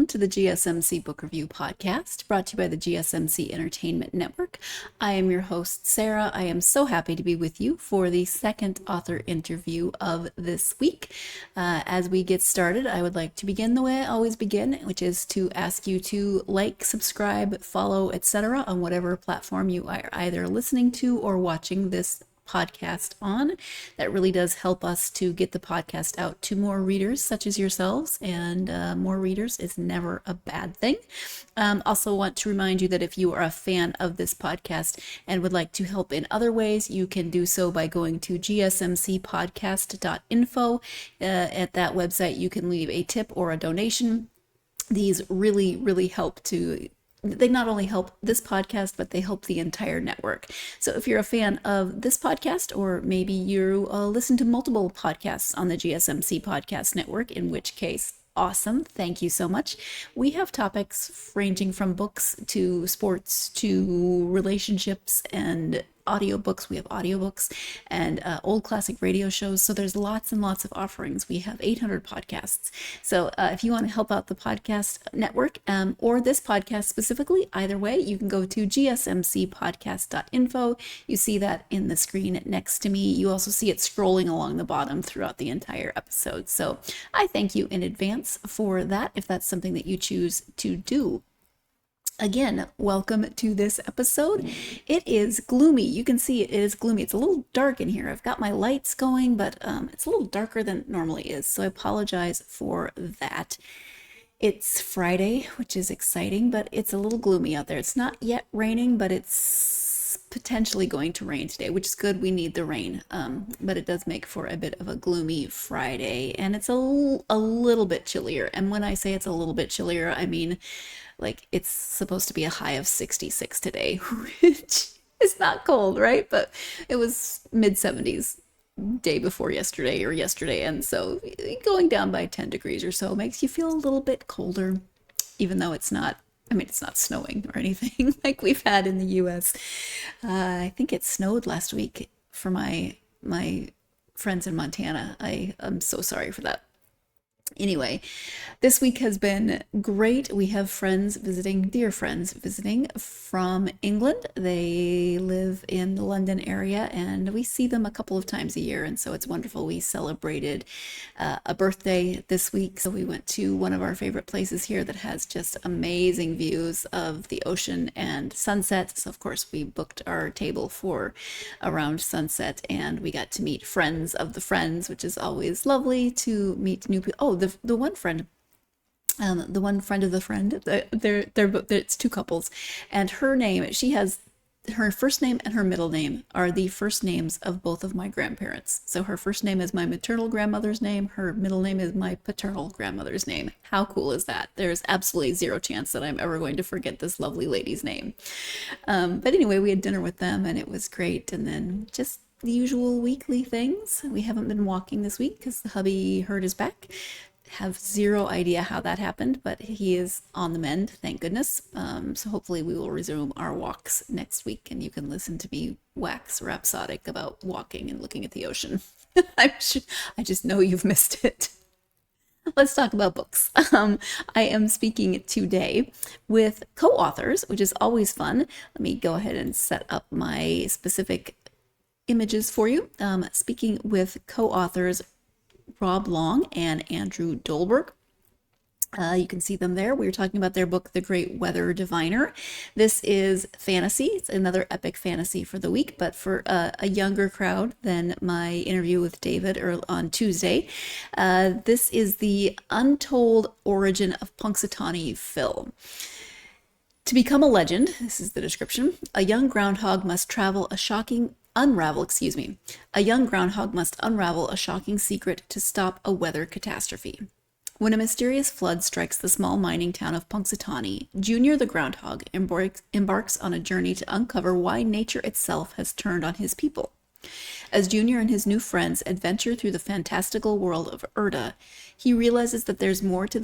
to the GSMC Book Review Podcast, brought to you by the GSMC Entertainment Network. I am your host, Sarah. I am so happy to be with you for the second author interview of this week. As we get started, I would like to begin the way I always begin, which is to ask you to like, subscribe, follow, etc. on whatever platform you are either listening to or watching this podcast on. That really does help us to get the podcast out to more readers such as yourselves, and more readers is never a bad thing. Also want to remind you that if you are a fan of this podcast and would like to help in other ways, you can do so by going to GSMCpodcast.info. At that website you can leave a tip or a donation. These really help to They not only help this podcast, but they help the entire network. So if you're a fan of this podcast, or maybe you listen to multiple podcasts on the GSMC Podcast Network, in which case, awesome. Thank you so much. We have topics ranging from books to sports to relationships and audiobooks. We have audiobooks and old classic radio shows. So there's lots and lots of offerings. We have 800 podcasts. So if you want to help out the podcast network or this podcast specifically, either way, you can go to gsmcpodcast.info. You see that in the screen next to me. You also see it scrolling along the bottom throughout the entire episode. So I thank you in advance for that if that's something that you choose to do. Again, welcome to this episode. It is gloomy. You can see it is gloomy. It's a little dark in here. I've got my lights going, but it's a little darker than it normally is, so I apologize for that. It's Friday, which is exciting, but it's a little gloomy out there. It's not yet raining, but it's potentially going to rain today, which is good. We need the rain, but it does make for a bit of a gloomy Friday, and it's a little bit chillier. And when I say it's a little bit chillier, I mean like it's supposed to be a high of 66 today, which is not cold, right? But it was mid-70s day before yesterday or yesterday, and so going down by 10 degrees or so makes you feel a little bit colder, even though it's not, I mean, it's not snowing or anything like we've had in the US. I think it snowed last week for my friends in Montana. I'm so sorry for that. Anyway, this week has been great. We have friends visiting, dear friends visiting from England. They live in the London area, and we see them a couple of times a year, and so it's wonderful. We celebrated a birthday this week, so we went to one of our favorite places here that has just amazing views of the ocean and sunset. So of course we booked our table for around sunset, and we got to meet friends of the friends, which is always lovely to meet new people. Oh, the one friend of the friend, it's two couples, and her name, she has her first name and her middle name are the first names of both of my grandparents. So her first name is my maternal grandmother's name, her middle name is my paternal grandmother's name. How cool is that? There's absolutely zero chance that I'm ever going to forget this lovely lady's name. But anyway, we had dinner with them and it was great, and then just the usual weekly things. We haven't been walking this week because the hubby hurt his back. Have zero idea how that happened, but he is on the mend, thank goodness. So hopefully we will resume our walks next week, and you can listen to me wax rhapsodic about walking and looking at the ocean. I just know you've missed it. Let's talk about books. I am speaking today with co-authors, which is always fun. Let me go ahead and set up my specific images for you. Speaking with co-authors Rob Long and Andrew Dolberg. You can see them there. We were talking about their book, The Great Weather Diviner. This is fantasy. It's another epic fantasy for the week, but for a younger crowd than my interview with David on Tuesday. This is the untold origin of Punxsutawney Phil. To become a legend, this is the description, a young groundhog must unravel a shocking secret to stop a weather catastrophe. When a mysterious flood strikes the small mining town of Punxsutawney, Junior the groundhog embarks on a journey to uncover why nature itself has turned on his people. As Junior and his new friends adventure through the fantastical world of Erda, he realizes that there's more to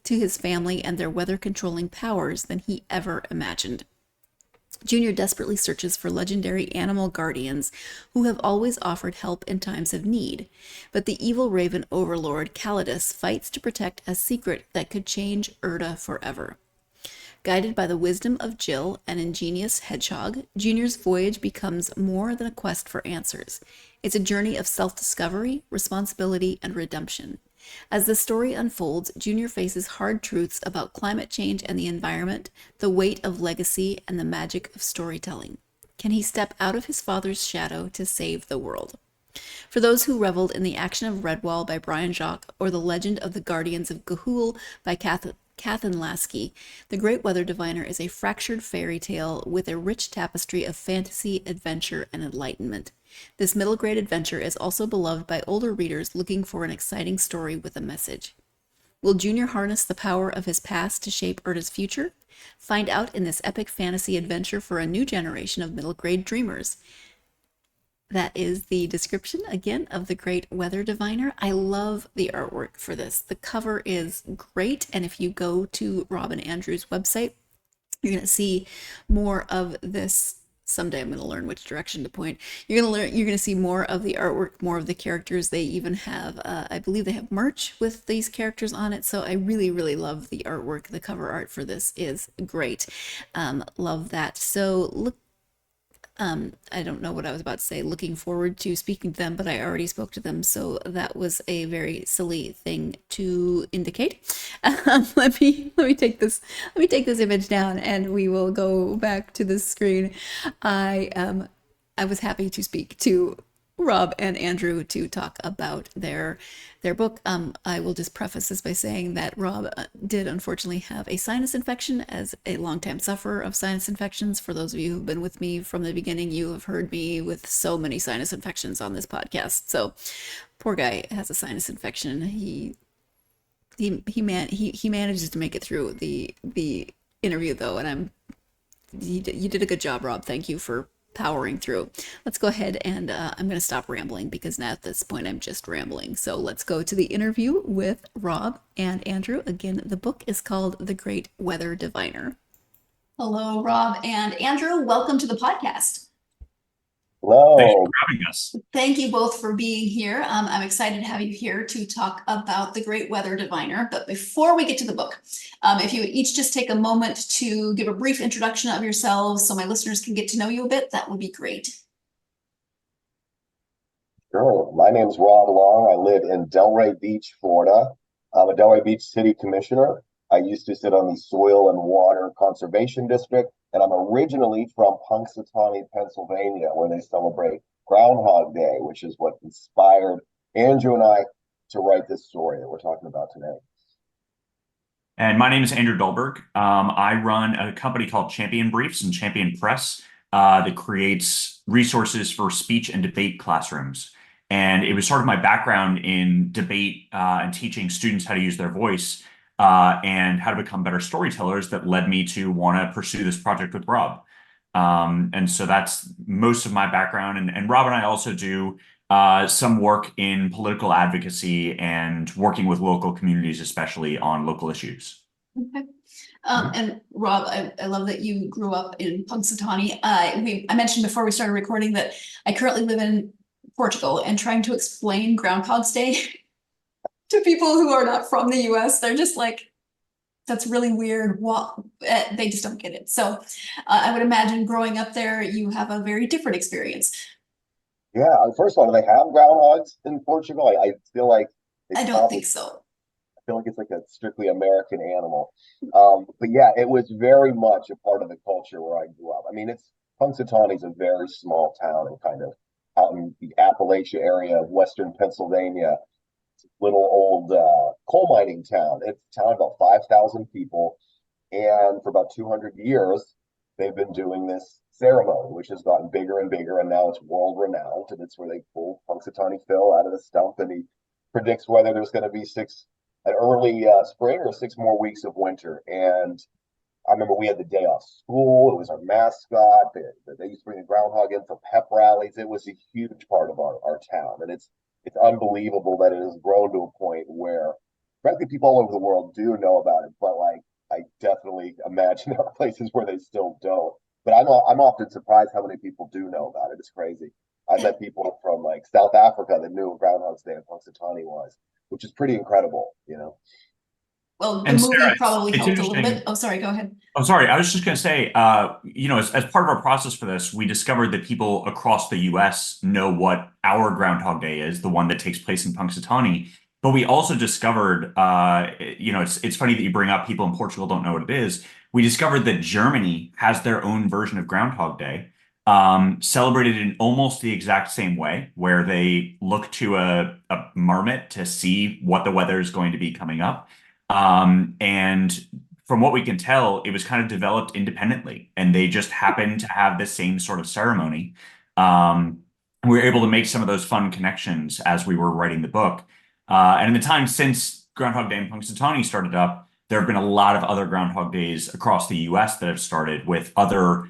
his family and their weather-controlling powers than he ever imagined. Junior desperately searches for legendary animal guardians who have always offered help in times of need, but the evil raven overlord Calidus fights to protect a secret that could change Erda forever. Guided by the wisdom of Jill, an ingenious hedgehog, Junior's voyage becomes more than a quest for answers. It's a journey of self-discovery, responsibility, and redemption. As the story unfolds, Junior faces hard truths about climate change and the environment, the weight of legacy, and the magic of storytelling. Can he step out of his father's shadow to save the world? For those who reveled in the action of Redwall by Brian Jacques or the legend of the Guardians of Ga'Hoole by Catherine Lasky, The Great Weather Diviner is a fractured fairy tale with a rich tapestry of fantasy, adventure, and enlightenment. This middle-grade adventure is also beloved by older readers looking for an exciting story with a message. Will Junior harness the power of his past to shape Erda's future? Find out in this epic fantasy adventure for a new generation of middle-grade dreamers. That is the description, again, of The Great Weather Diviner. I love the artwork for this. The cover is great, and if you go to Rob and Andrew's website, you're going to see more of this. Someday I'm going to learn which direction to point. You're going to see more of the artwork, more of the characters. They even have, I believe they have merch with these characters on it. So I really, really love the artwork. The cover art for this is great. Love that. So look. I don't know what I was about to say, looking forward to speaking to them, but I already spoke to them, so that was a very silly thing to indicate. Let me take this image down, and we will go back to the screen. I was happy to speak to Rob and Andrew to talk about their book. I will just preface this by saying that Rob did unfortunately have a sinus infection. As a longtime sufferer of sinus infections, for those of you who've been with me from the beginning, you have heard me with so many sinus infections on this podcast. So poor guy has a sinus infection. He manages to make it through the interview though, and you did a good job, Rob. Thank you for powering through. Let's go ahead and I'm going to stop rambling because now at this point I'm just rambling. So let's go to the interview with Rob and Andrew. Again, the book is called The Great Weather Diviner. Hello, Rob and Andrew. Welcome to the podcast. Hello. Thanks for having us. Thank you both for being here. I'm excited to have you here to talk about The Great Weather Diviner. But before we get to the book, if you would each just take a moment to give a brief introduction of yourselves so my listeners can get to know you a bit, that would be great. Sure. My name is Rob Long. I live in Delray Beach, Florida. I'm a Delray Beach City Commissioner. I used to sit on the Soil and Water Conservation District, and I'm originally from Punxsutawney, Pennsylvania, where they celebrate Groundhog Day, which is what inspired Andrew and I to write this story that we're talking about today. And my name is Andrew Dolberg. I run a company called Champion Briefs and Champion Press that creates resources for speech and debate classrooms. And it was sort of my background in debate and teaching students how to use their voice and how to become better storytellers that led me to want to pursue this project with Rob. And so that's most of my background. And Rob and I also do some work in political advocacy and working with local communities, especially on local issues. Okay. And Rob, I love that you grew up in Punxsutawney. I mentioned before we started recording that I currently live in Portugal, and trying to explain Groundhog's Day to people who are not from the US, they're just like, that's really weird. What? They just don't get it. So I would imagine growing up there, you have a very different experience. Yeah, first of all, do they have groundhogs in Portugal? I feel like I don't think so. I feel like it's like a strictly American animal. But yeah, it was very much a part of the culture where I grew up. I mean, Punxsutawney is a very small town and kind of out in the Appalachia area of Western Pennsylvania. It's a little old coal mining town. It's a town of about 5,000 people. And for about 200 years, they've been doing this ceremony, which has gotten bigger and bigger, and now it's world renowned. And it's where they pull Punxsutawney Phil out of the stump, and he predicts whether there's going to be an early spring or 6 more weeks of winter. And I remember we had the day off school. It was our mascot. They used to bring the groundhog in for pep rallies. It was a huge part of our town, and it's unbelievable that it has grown to a point where, frankly, people all over the world do know about it. But like, I definitely imagine there are places where they still don't. But I'm often surprised how many people do know about it. It's crazy. I've met people from like South Africa that knew what Groundhog's Day and Punxsutawney was, which is pretty incredible, you know. Well, the And movie Sarah, probably it's helped a little bit. interesting. Oh, sorry, go ahead. Oh, sorry. I was just going to say, as part of our process for this, we discovered that people across the US know what our Groundhog Day is, the one that takes place in Punxsutawney. But we also discovered, it's funny that you bring up people in Portugal don't know what it is. We discovered that Germany has their own version of Groundhog Day, celebrated in almost the exact same way, where they look to a marmot to see what the weather is going to be coming up. And from what we can tell, it was kind of developed independently, and they just happened to have the same sort of ceremony. We were able to make some of those fun connections as we were writing the book. And in the time since Groundhog Day and Punxsutawney started up, there have been a lot of other Groundhog Days across the US that have started with other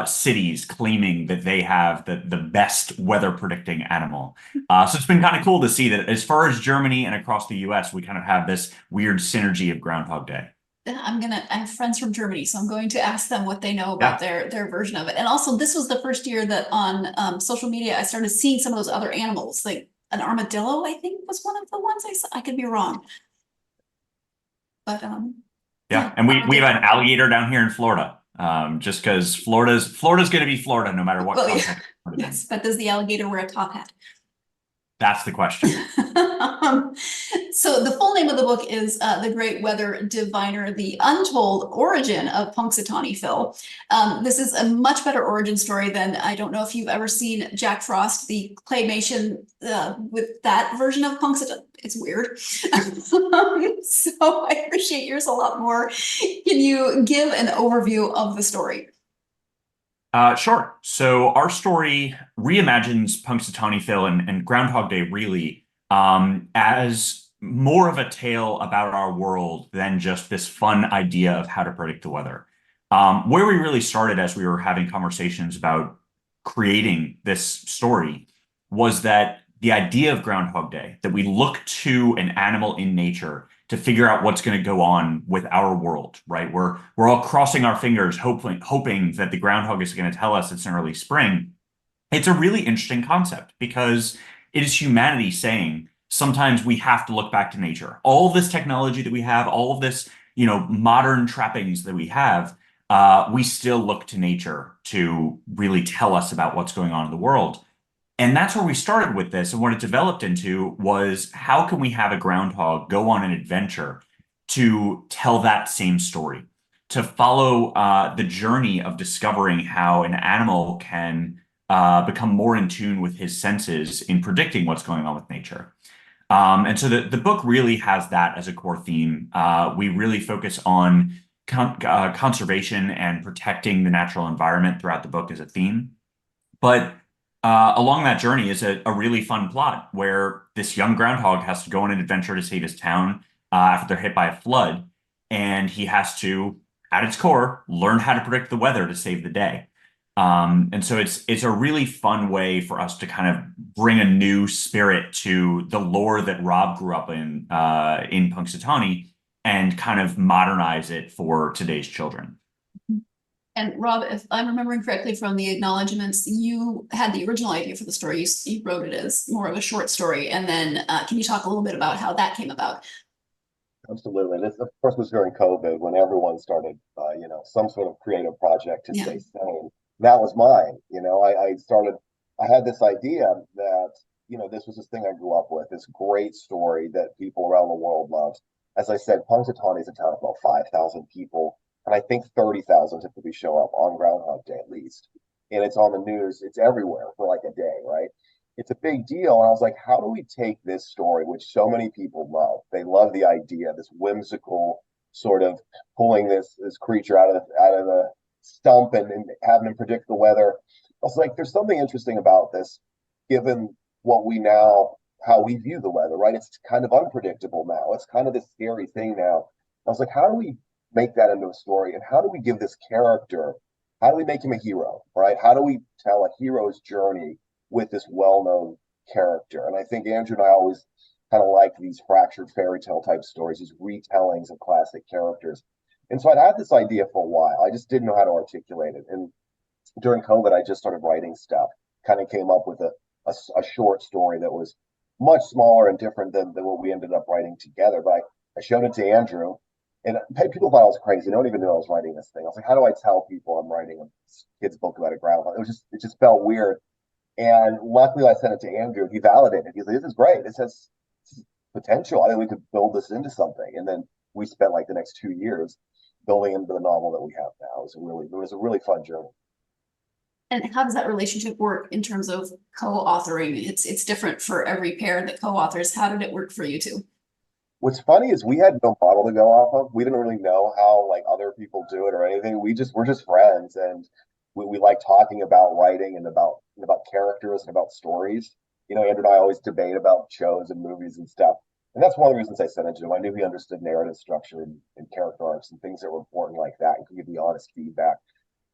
cities claiming that they have the best weather predicting animal. So it's been kind of cool to see that as far as Germany and across the US, we kind of have this weird synergy of Groundhog Day. I have friends from Germany, so I'm going to ask them what they know about Yeah. their version of it. And also, this was the first year that on social media I started seeing some of those other animals, like an armadillo, I think was one of the ones I saw. I could be wrong. But Yeah, and we have an alligator down here in Florida, just because Florida's going to be Florida no matter what well, yeah. context. Yes, but does the alligator wear a top hat? That's the question. So the full name of the book is The Great Weather Diviner, The Untold Origin of Punxsutawney Phil. This is a much better origin story than, I don't know if you've ever seen Jack Frost, the claymation with that version of Punxsutawney. It's weird. So I appreciate yours a lot more. Can you give an overview of the story? Sure. So our story reimagines Punxsutawney Phil and Groundhog Day really as more of a tale about our world than just this fun idea of how to predict the weather. Where we really started as we were having conversations about creating this story was that the idea of Groundhog Day, that we look to an animal in nature to figure out what's going to go on with our world, right? We're all crossing our fingers, hoping that the groundhog is going to tell us it's an early spring. It's a really interesting concept because it is humanity saying sometimes we have to look back to nature. All of this technology that we have, all of this, modern trappings that we have, we still look to nature to really tell us about what's going on in the world. And that's where we started with this. And what it developed into was how can we have a groundhog go on an adventure to tell that same story, to follow the journey of discovering how an animal can become more in tune with his senses in predicting what's going on with nature. And so the book really has that as a core theme. We really focus on conservation and protecting the natural environment throughout the book as a theme. But along that journey is a really fun plot where this young groundhog has to go on an adventure to save his town after they're hit by a flood. And he has to, at its core, learn how to predict the weather to save the day. And so it's a really fun way for us to kind of bring a new spirit to the lore that Rob grew up in Punxsutawney and kind of modernize it for today's children. And Rob, if I'm remembering correctly from the acknowledgements, you had the original idea for the story. You wrote it as more of a short story. And then can you talk a little bit about how that came about? Absolutely. This, of course, was during COVID when everyone started, some sort of creative project to stay sane. That was mine. I had this idea that, this was this thing I grew up with, this great story that people around the world loved. As I said, Punxsutawney is a town of about 5,000 people. And I think 30,000 typically show up on Groundhog Day at least. And it's on the news, it's everywhere for like a day, right? It's a big deal. And I was like, how do we take this story, which so many people love? They love the idea, this whimsical sort of pulling this creature out of the stump and having him predict the weather. I was like, there's something interesting about this, given how we view the weather, right? It's kind of unpredictable now. It's kind of this scary thing now. I was like, how do we make that into a story? And how do we give this character, how do we make him a hero, right? How do we tell a hero's journey with this well-known character? And I think Andrew and I always kind of like these fractured fairy tale type stories, these retellings of classic characters. And so I'd had this idea for a while. I just didn't know how to articulate it. And during COVID, I just started writing stuff. Kind of came up with a short story that was much smaller and different than what we ended up writing together. But I showed it to Andrew, and people thought I was crazy. No one even knew I was writing this thing. I was like, how do I tell people I'm writing a kid's book about a groundhog? It just felt weird. And luckily, I sent it to Andrew. He validated. He's like, "This is great. This has potential. I think we could build this into something." And then we spent like the next 2 years building into the novel that we have now. It was a really fun journey. And how does that relationship work in terms of co-authoring? It's different for every pair that co-authors. How did it work for you two? What's funny is we had no model to go off of. We didn't really know how like other people do it or anything. We're just friends, and we like talking about writing and about characters and about stories. Andrew and I always debate about shows and movies and stuff. And that's one of the reasons I sent it to him. I knew he understood narrative structure and character arcs and things that were important like that and could give me honest feedback.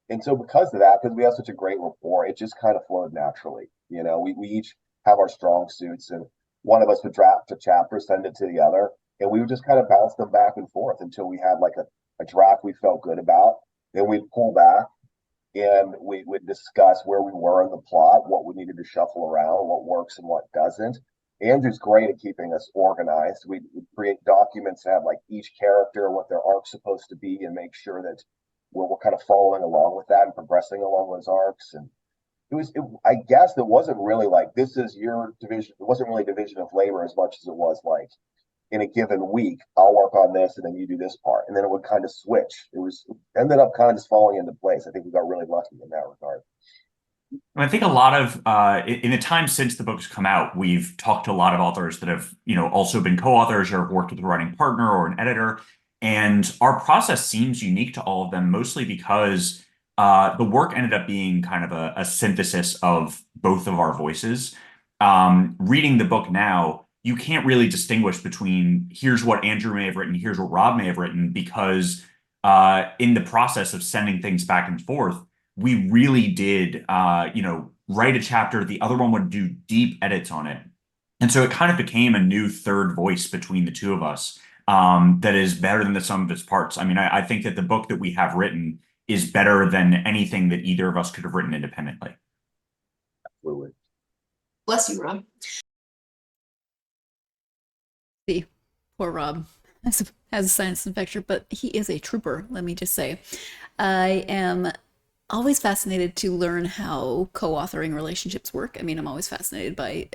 And so because of that, because we have such a great rapport, it just kind of flowed naturally. We each have our strong suits, and one of us would draft a chapter, send it to the other, and we would just kind of bounce them back and forth until we had like a draft we felt good about. Then we'd pull back and we would discuss where we were in the plot, what we needed to shuffle around, what works and what doesn't. Andrew's great at keeping us organized. We create documents that have like each character, what their arc's supposed to be, and make sure that we're kind of following along with that and progressing along those arcs. And I guess it wasn't really like, this is your division. It wasn't really division of labor as much as it was like, in a given week, I'll work on this and then you do this part. And then it would kind of switch. It ended up kind of just falling into place. I think we got really lucky in that regard. I think a lot of, in the time since the book has come out, we've talked to a lot of authors that have, also been co-authors or have worked with a writing partner or an editor. And our process seems unique to all of them, mostly because the work ended up being kind of a synthesis of both of our voices. Reading the book now, you can't really distinguish between here's what Andrew may have written, here's what Rob may have written, because in the process of sending things back and forth, we really did, write a chapter. The other one would do deep edits on it. And so it kind of became a new third voice between the two of us that is better than the sum of its parts. I mean, I think that the book that we have written is better than anything that either of us could have written independently. Absolutely. Bless you, Rob. See, poor Rob has a sinus infection, but he is a trooper, let me just say. I am always fascinated to learn how co-authoring relationships work. I mean, I'm always fascinated by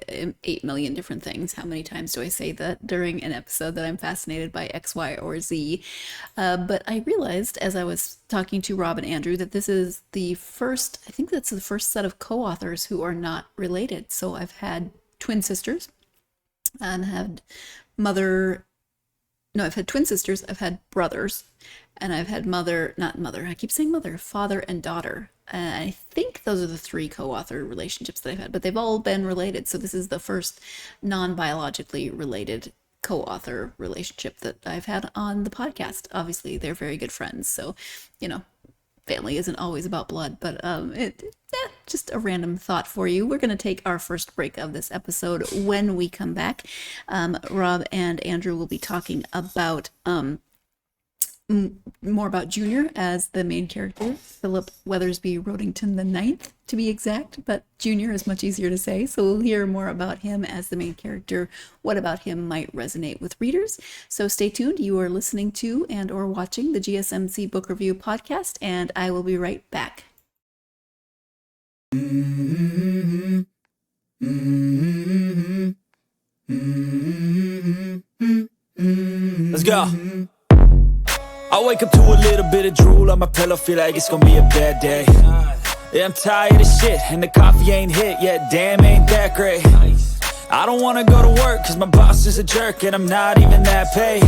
8 million different things. How many times do I say that during an episode that I'm fascinated by X, Y, or Z? But I realized as I was talking to Rob and Andrew that this is the first, I think that's the first set of co-authors who are not related. So I've had twin sisters and I've had twin sisters, I've had brothers, and I've had father and daughter. I think those are the 3 co-author relationships that I've had, but they've all been related. So this is the first non-biologically related co-author relationship that I've had on the podcast. Obviously, they're very good friends. So, family isn't always about blood, but just a random thought for you. We're going to take our first break of this episode. When we come back, Rob and Andrew will be talking about more about Junior as the main character, Philip Weathersby Rodington the Ninth, to be exact, but Junior is much easier to say, so we'll hear more about him as the main character. What about him might resonate with readers? So stay tuned. You are listening to and or watching the GSMC Book Review Podcast, and I will be right back. Let's go. I wake up to a little bit of drool on my pillow, feel like it's gonna be a bad day. Yeah, I'm tired of shit, and the coffee ain't hit yet, damn, ain't that great. I don't wanna go to work, cause my boss is a jerk, and I'm not even that paid.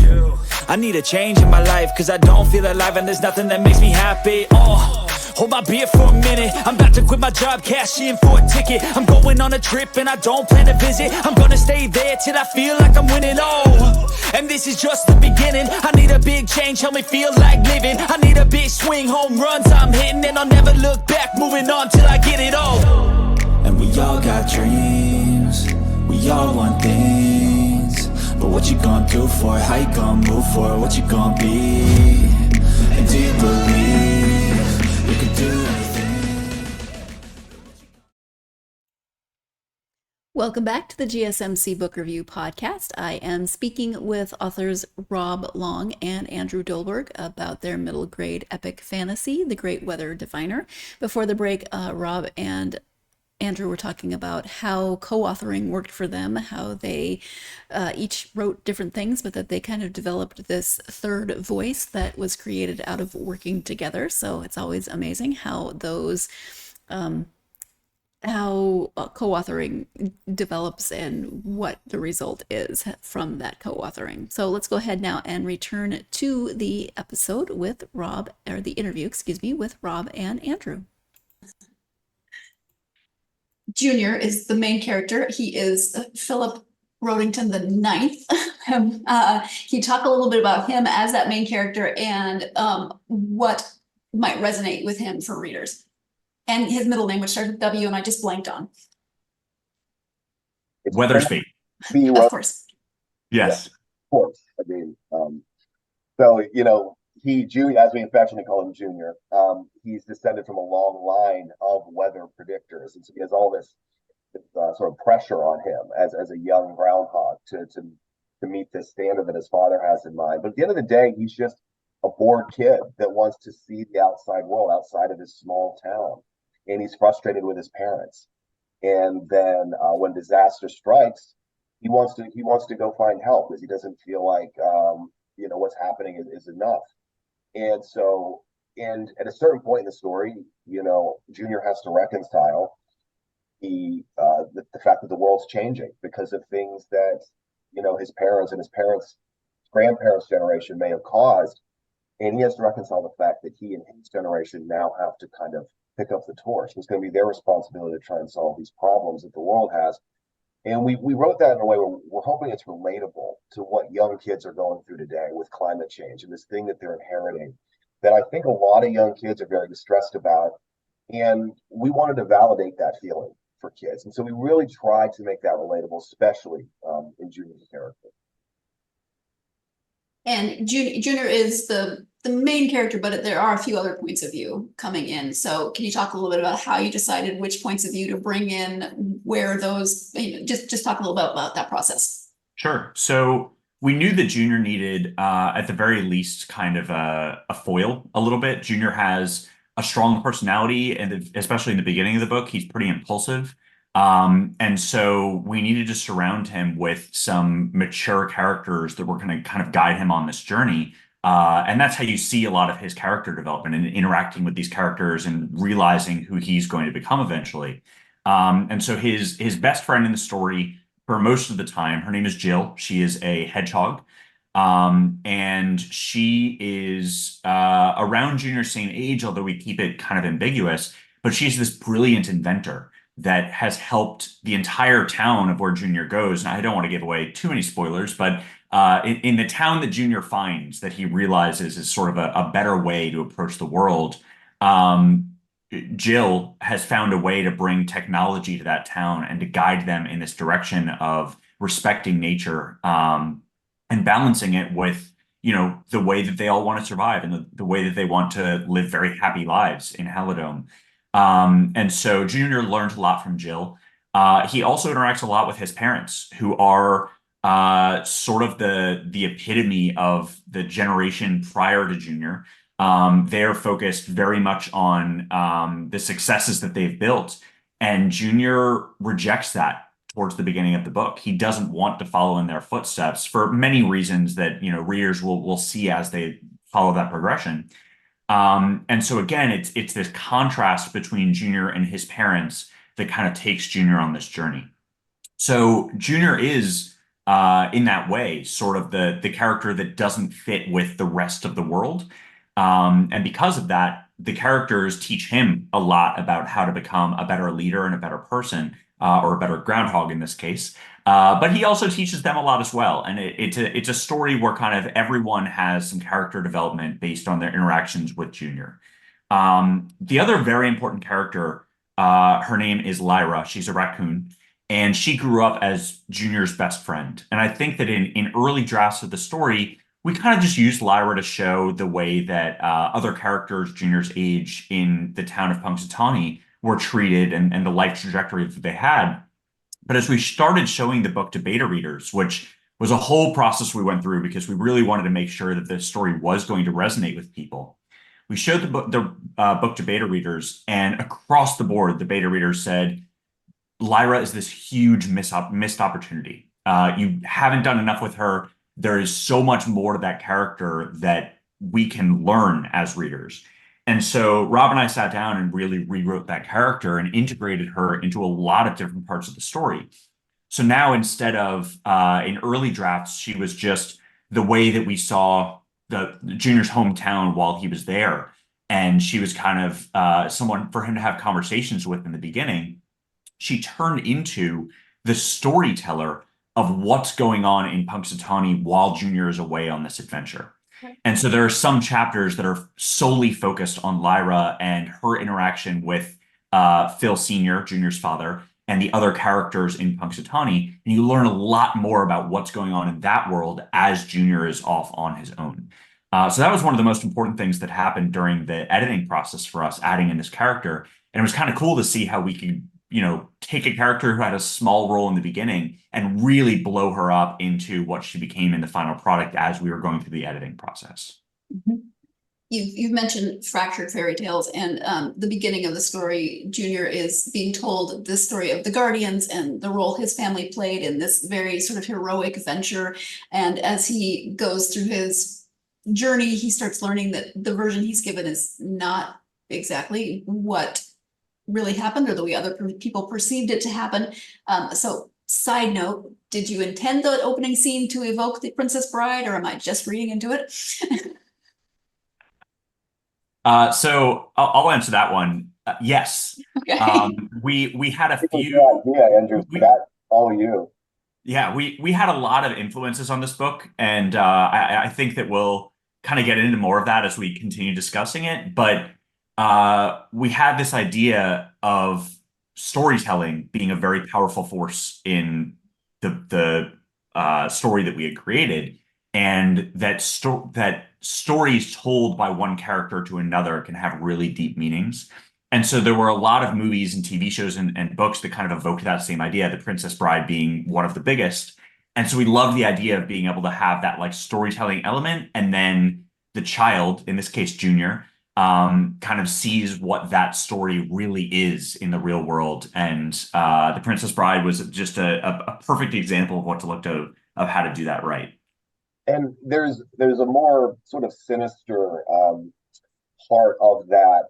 I need a change in my life, cause I don't feel alive, and there's nothing that makes me happy. Hold my beer for a minute, I'm about to quit my job, cash in for a ticket. I'm going on a trip and I don't plan to visit. I'm gonna stay there till I feel like I'm winning, and this is just the beginning. I need a big change, help me feel like living. I need a big swing, home runs I'm hitting, and I'll never look back, moving on till I get it all. And we all got dreams, we all want things, but what you gonna do for it? How you gonna move for it? What you gonna be? And do you believe you can do anything? Welcome back to the GSMC Book Review Podcast. I am speaking with authors Rob Long and Andrew Dolberg about their middle grade epic fantasy, The Great Weather Diviner. Before the break, Rob and Andrew were talking about how co-authoring worked for them, how they each wrote different things, but that they kind of developed this third voice that was created out of working together. So it's always amazing how those co-authoring develops and what the result is from that co-authoring. So let's go ahead now and return to the episode with Rob, or the interview, excuse me, with Rob and Andrew. Junior is the main character. He is Philip Rodington the Ninth. Can you talk a little bit about him as that main character and what might resonate with him for readers? And his middle name, which starts with W, and I just blanked on. It's Weathersby. Of course. Yes. Yeah, of course. I mean, so, you know, Junior, as we affectionately call him Junior, he's descended from a long line of weather predictors. And so he has all this sort of pressure on him as a young groundhog to meet this standard that his father has in mind. But at the end of the day, he's just a bored kid that wants to see the outside world outside of his small town. And he's frustrated with his parents. And then when disaster strikes, he wants to go find help because he doesn't feel like you know what's happening is enough. And so, and at a certain point in the story, you know, Junior has to reconcile the fact that the world's changing because of things that, you know, his parents and his parents' grandparents' generation may have caused. And he has to reconcile the fact that he and his generation now have to kind of pick up the torch. It's going to be their responsibility to try and solve these problems that the world has. And we wrote that in a way where we're hoping it's relatable to what young kids are going through today with climate change and this thing that they're inheriting that I think a lot of young kids are very distressed about. And we wanted to validate that feeling for kids. And so we really tried to make that relatable, especially in Junior's character. And Junior is the main character, but there are a few other points of view coming in. So can you talk a little bit about how you decided which points of view to bring in, where those, just talk a little bit about that process. Sure. So we knew that Junior needed, at the very least, kind of a foil a little bit. Junior has a strong personality, and especially in the beginning of the book, he's pretty impulsive. And so we needed to surround him with some mature characters that were going to kind of guide him on this journey. And that's how you see a lot of his character development and interacting with these characters and realizing who he's going to become eventually. And so his best friend in the story for most of the time, her name is Jill. She is a hedgehog. And she is around Junior's same age, although we keep it kind of ambiguous, but she's this brilliant inventor that has helped the entire town of where Junior goes. And I don't want to give away too many spoilers, but in the town that Junior finds that he realizes is sort of a better way to approach the world, Jill has found a way to bring technology to that town and to guide them in this direction of respecting nature and balancing it with, you know, the way that they all want to survive and the way that they want to live very happy lives in Halidome. And so Junior learned a lot from Jill. He also interacts a lot with his parents, who are sort of the epitome of the generation prior to Junior. They're focused very much on the successes that they've built, and Junior rejects that towards the beginning of the book. He doesn't want to follow in their footsteps for many reasons that, you know, readers will see as they follow that progression. And so again, it's this contrast between Junior and his parents that kind of takes Junior on this journey. So Junior is in that way sort of the character that doesn't fit with the rest of the world. And because of that, the characters teach him a lot about how to become a better leader and a better person, or a better groundhog in this case. But he also teaches them a lot as well. And it's a story where kind of everyone has some character development based on their interactions with Junior. The other very important character, her name is Lyra. She's a raccoon. And she grew up as Junior's best friend. And I think that in early drafts of the story, we kind of just used Lyra to show the way that other characters Junior's age in the town of Punxsutawney were treated and the life trajectory that they had. But as we started showing the book to beta readers, which was a whole process we went through because we really wanted to make sure that this story was going to resonate with people, we showed the book to beta readers, and across the board, the beta readers said, Lyra is this huge missed opportunity. You haven't done enough with her. There is so much more to that character that we can learn as readers. And so Rob and I sat down and really rewrote that character and integrated her into a lot of different parts of the story. So now instead of in early drafts, she was just the way that we saw the Junior's hometown while he was there. And she was kind of someone for him to have conversations with in the beginning. She turned into the storyteller of what's going on in Punxsutawney while Junior is away on this adventure. And so there are some chapters that are solely focused on Lyra and her interaction with Phil Sr., Junior's father, and the other characters in Punxsutawney. And you learn a lot more about what's going on in that world as Junior is off on his own. So that was one of the most important things that happened during the editing process for us, adding in this character. And it was kind of cool to see how we could, take a character who had a small role in the beginning and really blow her up into what she became in the final product as we were going through the editing process. Mm-hmm. You've mentioned fractured fairy tales, and the beginning of the story, Junior is being told this story of the Guardians and the role his family played in this very sort of heroic venture. And as he goes through his journey, he starts learning that the version he's given is not exactly what really happened or the way other people perceived it to happen. So side note, did you intend the opening scene to evoke the Princess Bride, or am I just reading into it? So I'll answer that one. Yes. Okay. We had a few. Yeah, Andrew, that all you. Yeah, we had a lot of influences on this book, and I think that we'll kind of get into more of that as we continue discussing it. But we had this idea of storytelling being a very powerful force in the story that we had created, and that stories told by one character to another can have really deep meanings. And so there were a lot of movies and TV shows and books that kind of evoked that same idea, The Princess Bride being one of the biggest. And so we love the idea of being able to have that like storytelling element, and then the child, in this case Junior, kind of sees what that story really is in the real world. And The Princess Bride was just a perfect example of what to look to of how to do that right. And there's a more sort of sinister part of that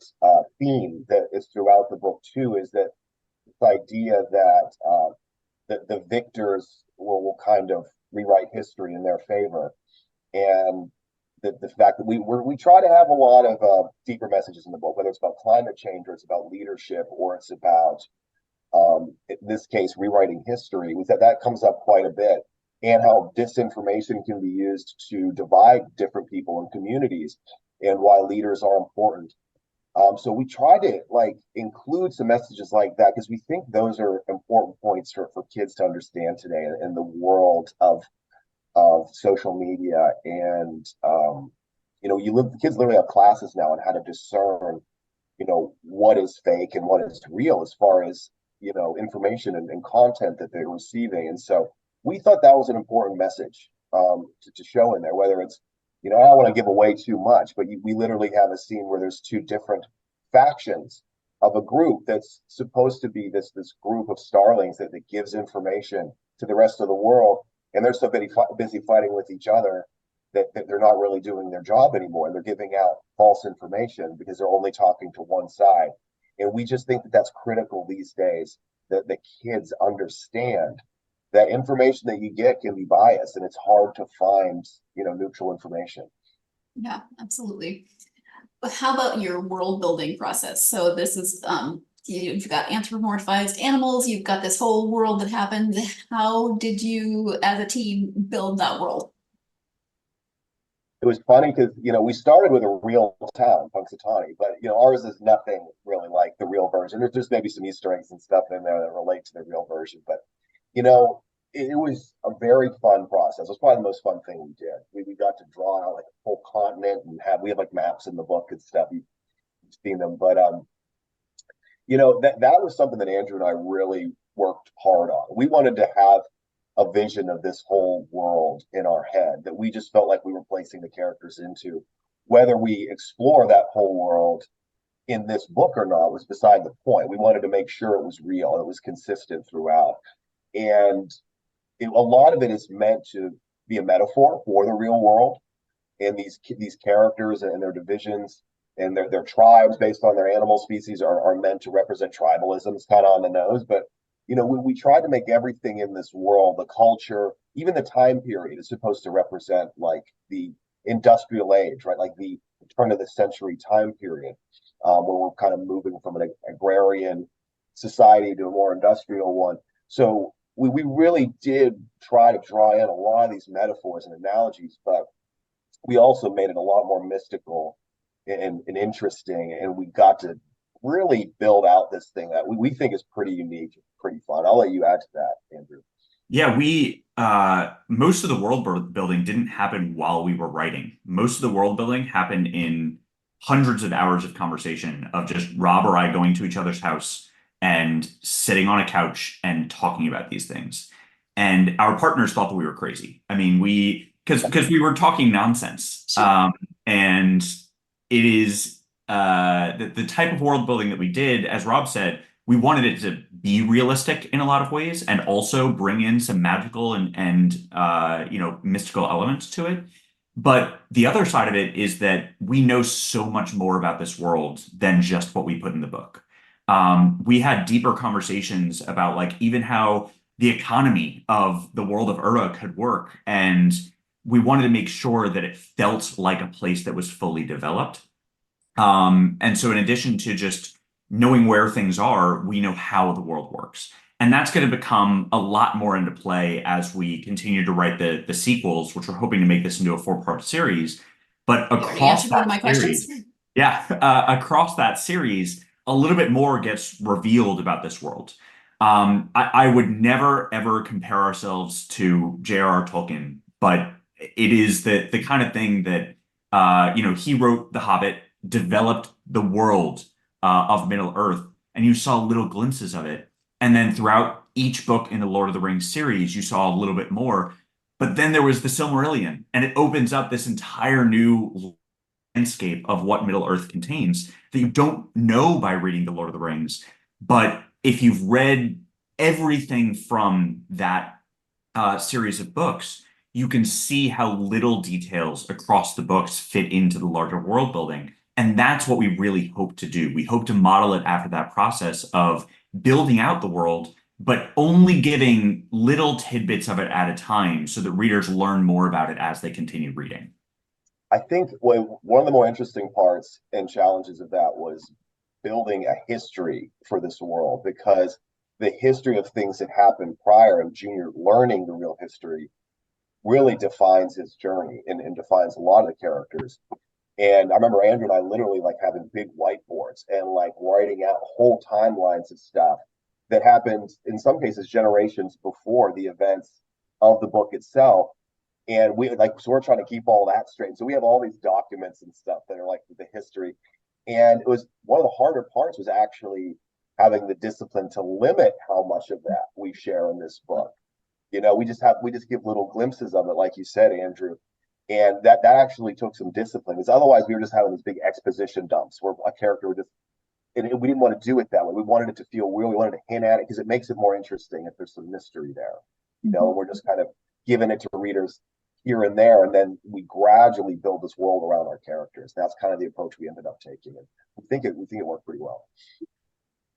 theme that is throughout the book too, is that this idea that the victors will kind of rewrite history in their favor, and the fact that we try to have a lot of deeper messages in the book, whether it's about climate change or it's about leadership or it's about in this case rewriting history. That comes up quite a bit, and how disinformation can be used to divide different people and communities, and why leaders are important. So we try to include some messages like that because we think those are important points for kids to understand today in the world of social media. And kids literally have classes now on how to discern what is fake and what is real as far as information and content that they're receiving. And so we thought that was an important message to show in there, whether it's I don't want to give away too much, but we literally have a scene where there's two different factions of a group that's supposed to be this group of starlings that gives information to the rest of the world, and they're so busy fighting with each other that they're not really doing their job anymore, and they're giving out false information because they're only talking to one side. And we just think that that's critical these days, that the kids understand that information that you get can be biased, and it's hard to find neutral information. Yeah, absolutely. But how about your world building process? So this is you've got anthropomorphized animals, you've got this whole world that happened. How did you as a team build that world? It was funny because we started with a real town, Punxsutawney, but ours is nothing really like the real version. There's maybe some Easter eggs and stuff in there that relate to the real version, but it was a very fun process. It was probably the most fun thing we did. We got to draw out like a whole continent, and we have like maps in the book and stuff. You've seen them, but that was something that Andrew and I really worked hard on. We wanted to have a vision of this whole world in our head that we just felt like we were placing the characters into. Whether we explore that whole world in this book or not was beside the point. We wanted to make sure it was real, it was consistent throughout. And a lot of it is meant to be a metaphor for the real world, and these characters and their divisions and their tribes based on their animal species are meant to represent tribalism. It's kind of on the nose, but we tried to make everything in this world, the culture, even the time period is supposed to represent like the industrial age, right? Like the turn of the century time period, where we're kind of moving from an agrarian society to a more industrial one. So we really did try to draw in a lot of these metaphors and analogies, but we also made it a lot more mystical and interesting, and we got to really build out this thing that we think is pretty unique, pretty fun. I'll let you add to that, Andrew. Yeah, we most of the world building didn't happen while we were writing. Most of the world building happened in hundreds of hours of conversation of just Rob or I going to each other's house and sitting on a couch and talking about these things. And our partners thought that we were crazy. I mean, because we were talking nonsense. Sure. And it is the type of world building that we did, as Rob said, we wanted it to be realistic in a lot of ways and also bring in some magical and mystical elements to it. But the other side of it is that we know so much more about this world than just what we put in the book. We had deeper conversations about like even how the economy of the world of Erda could work. And we wanted to make sure that it felt like a place that was fully developed. And so in addition to just knowing where things are, we know how the world works. And that's going to become a lot more into play as we continue to write the sequels, which we're hoping to make this into a 4-part series. But across one of my that series, questions. across that series, a little bit more gets revealed about this world. I would never, ever compare ourselves to J.R.R. Tolkien, but it is the kind of thing that, he wrote The Hobbit, developed the world of Middle Earth, and you saw little glimpses of it. And then throughout each book in the Lord of the Rings series, you saw a little bit more. But then there was the Silmarillion, and it opens up this entire new landscape of what Middle Earth contains that you don't know by reading the Lord of the Rings. But if you've read everything from that series of books, you can see how little details across the books fit into the larger world building. And that's what we really hope to do. We hope to model it after that process of building out the world, but only giving little tidbits of it at a time so that readers learn more about it as they continue reading. I think one of the more interesting parts and challenges of that was building a history for this world, because the history of things that happened prior and Junior learning the real history really defines his journey and defines a lot of the characters. And I remember Andrew and I literally like having big whiteboards and like writing out whole timelines of stuff that happened in some cases generations before the events of the book itself. And so we're trying to keep all that straight. So we have all these documents and stuff that are like the history. And it was one of the harder parts was actually having the discipline to limit how much of that we share in this book. We just give little glimpses of it, like you said, Andrew. And that actually took some discipline, because otherwise we were just having these big exposition dumps where a character would just, and we didn't want to do it that way. We wanted it to feel real. We wanted to hint at it because it makes it more interesting if there's some mystery there. We're just kind of giving it to readers here and there, and then we gradually build this world around our characters. That's kind of the approach we ended up taking, and we think it worked pretty well.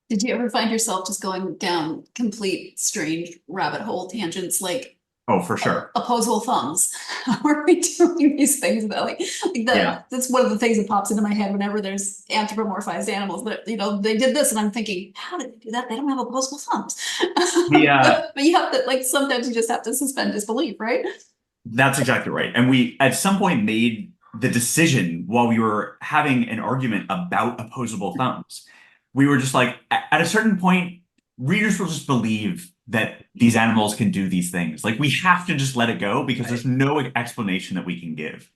Did you ever find yourself just going down complete strange rabbit hole tangents like Oh, for sure. opposable thumbs? How are we doing these things about that's one of the things that pops into my head whenever there's anthropomorphized animals. But they did this, and I'm thinking, how did they do that? They don't have opposable thumbs. But you have to sometimes you just have to suspend disbelief, right? That's exactly right. And we at some point made the decision while we were having an argument about opposable thumbs. We were just like, at a certain point, readers will just believe that these animals can do these things. Like, we have to just let it go because there's no explanation that we can give.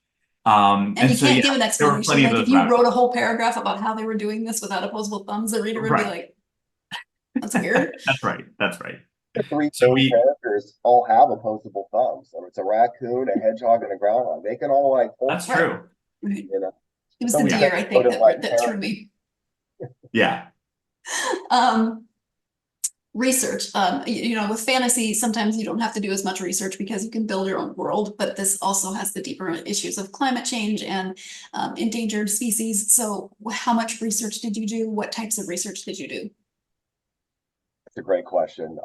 And you can't give an explanation. Like, if you wrote a whole paragraph about how they were doing this without opposable thumbs, the reader would be like, That's weird. That's right. That's right. The three So main we, characters all have opposable thumbs. So it's a raccoon, a hedgehog, and a groundhog. They can all like hold, that's true. Right. you know. It was So the we deer, kind I of think, sort of like that threw me. Yeah. Research. With fantasy, sometimes you don't have to do as much research because you can build your own world, but this also has the deeper issues of climate change and endangered species. So how much research did you do? What types of research did you do? That's a great question.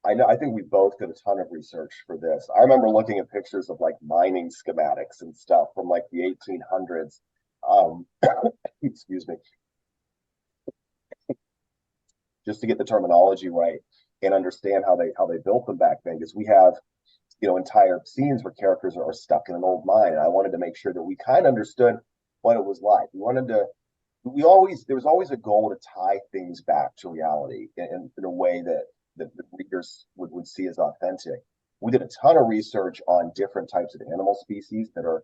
I think we both did a ton of research for this. I remember looking at pictures of like mining schematics and stuff from like the 1800s. Um, excuse me, just to get the terminology right and understand how they built them back then. Because we have entire scenes where characters are stuck in an old mine, and I wanted to make sure that we kind of understood what it was like. There was always a goal to tie things back to reality in a way that the readers would see as authentic. We did a ton of research on different types of animal species that are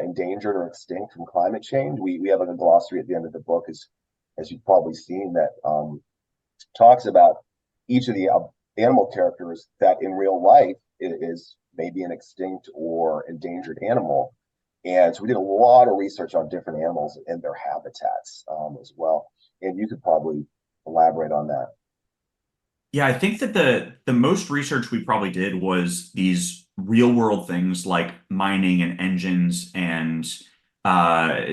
endangered or extinct from climate change. We have like a glossary at the end of the book, as you've probably seen, that talks about each of the animal characters that in real life is maybe an extinct or endangered animal. And so we did a lot of research on different animals and their habitats as well. And you could probably elaborate on that. Yeah, I think that the most research we probably did was these real world things like mining and engines and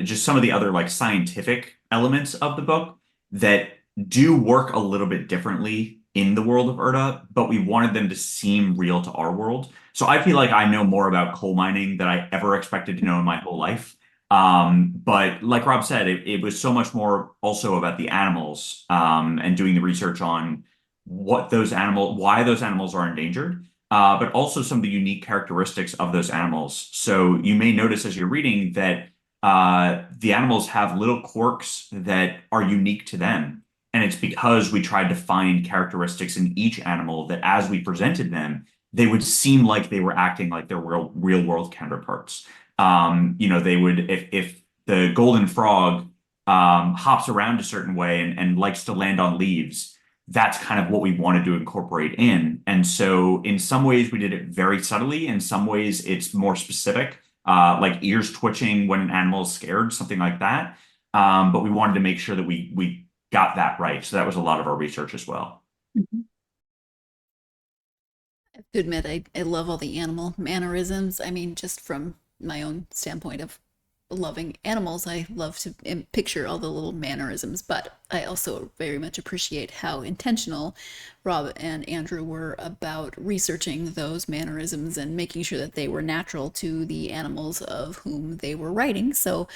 just some of the other like scientific elements of the book that do work a little bit differently in the world of Erda, but we wanted them to seem real to our world. So I feel like I know more about coal mining than I ever expected to know in my whole life. But like Rob said, it was so much more also about the animals and doing the research on why those animals are endangered, but also some of the unique characteristics of those animals. So you may notice as you're reading that the animals have little quirks that are unique to them. And it's because we tried to find characteristics in each animal that as we presented them, they would seem like they were acting like their real world counterparts. They would, if the golden frog hops around a certain way and likes to land on leaves, that's kind of what we wanted to incorporate in. And so in some ways we did it very subtly. In some ways it's more specific, like ears twitching when an animal is scared, something like that. But we wanted to make sure that we got that right. So that was a lot of our research as well. Mm-hmm. I have to admit, I love all the animal mannerisms. I mean, just from my own standpoint of loving animals, I love to picture all the little mannerisms, but I also very much appreciate how intentional Rob and Andrew were about researching those mannerisms and making sure that they were natural to the animals of whom they were writing. So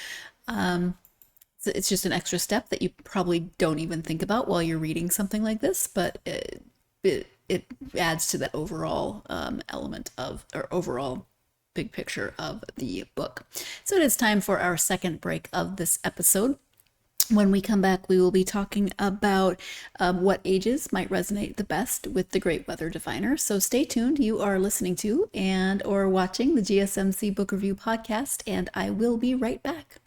it's just an extra step that you probably don't even think about while you're reading something like this, but it adds to that overall element of, or overall big picture of the book. So it is time for our second break of this episode. When we come back, we will be talking about what ages might resonate the best with the Great Weather Diviner. So stay tuned. You are listening to and or watching the GSMC Book Review Podcast, and I will be right back.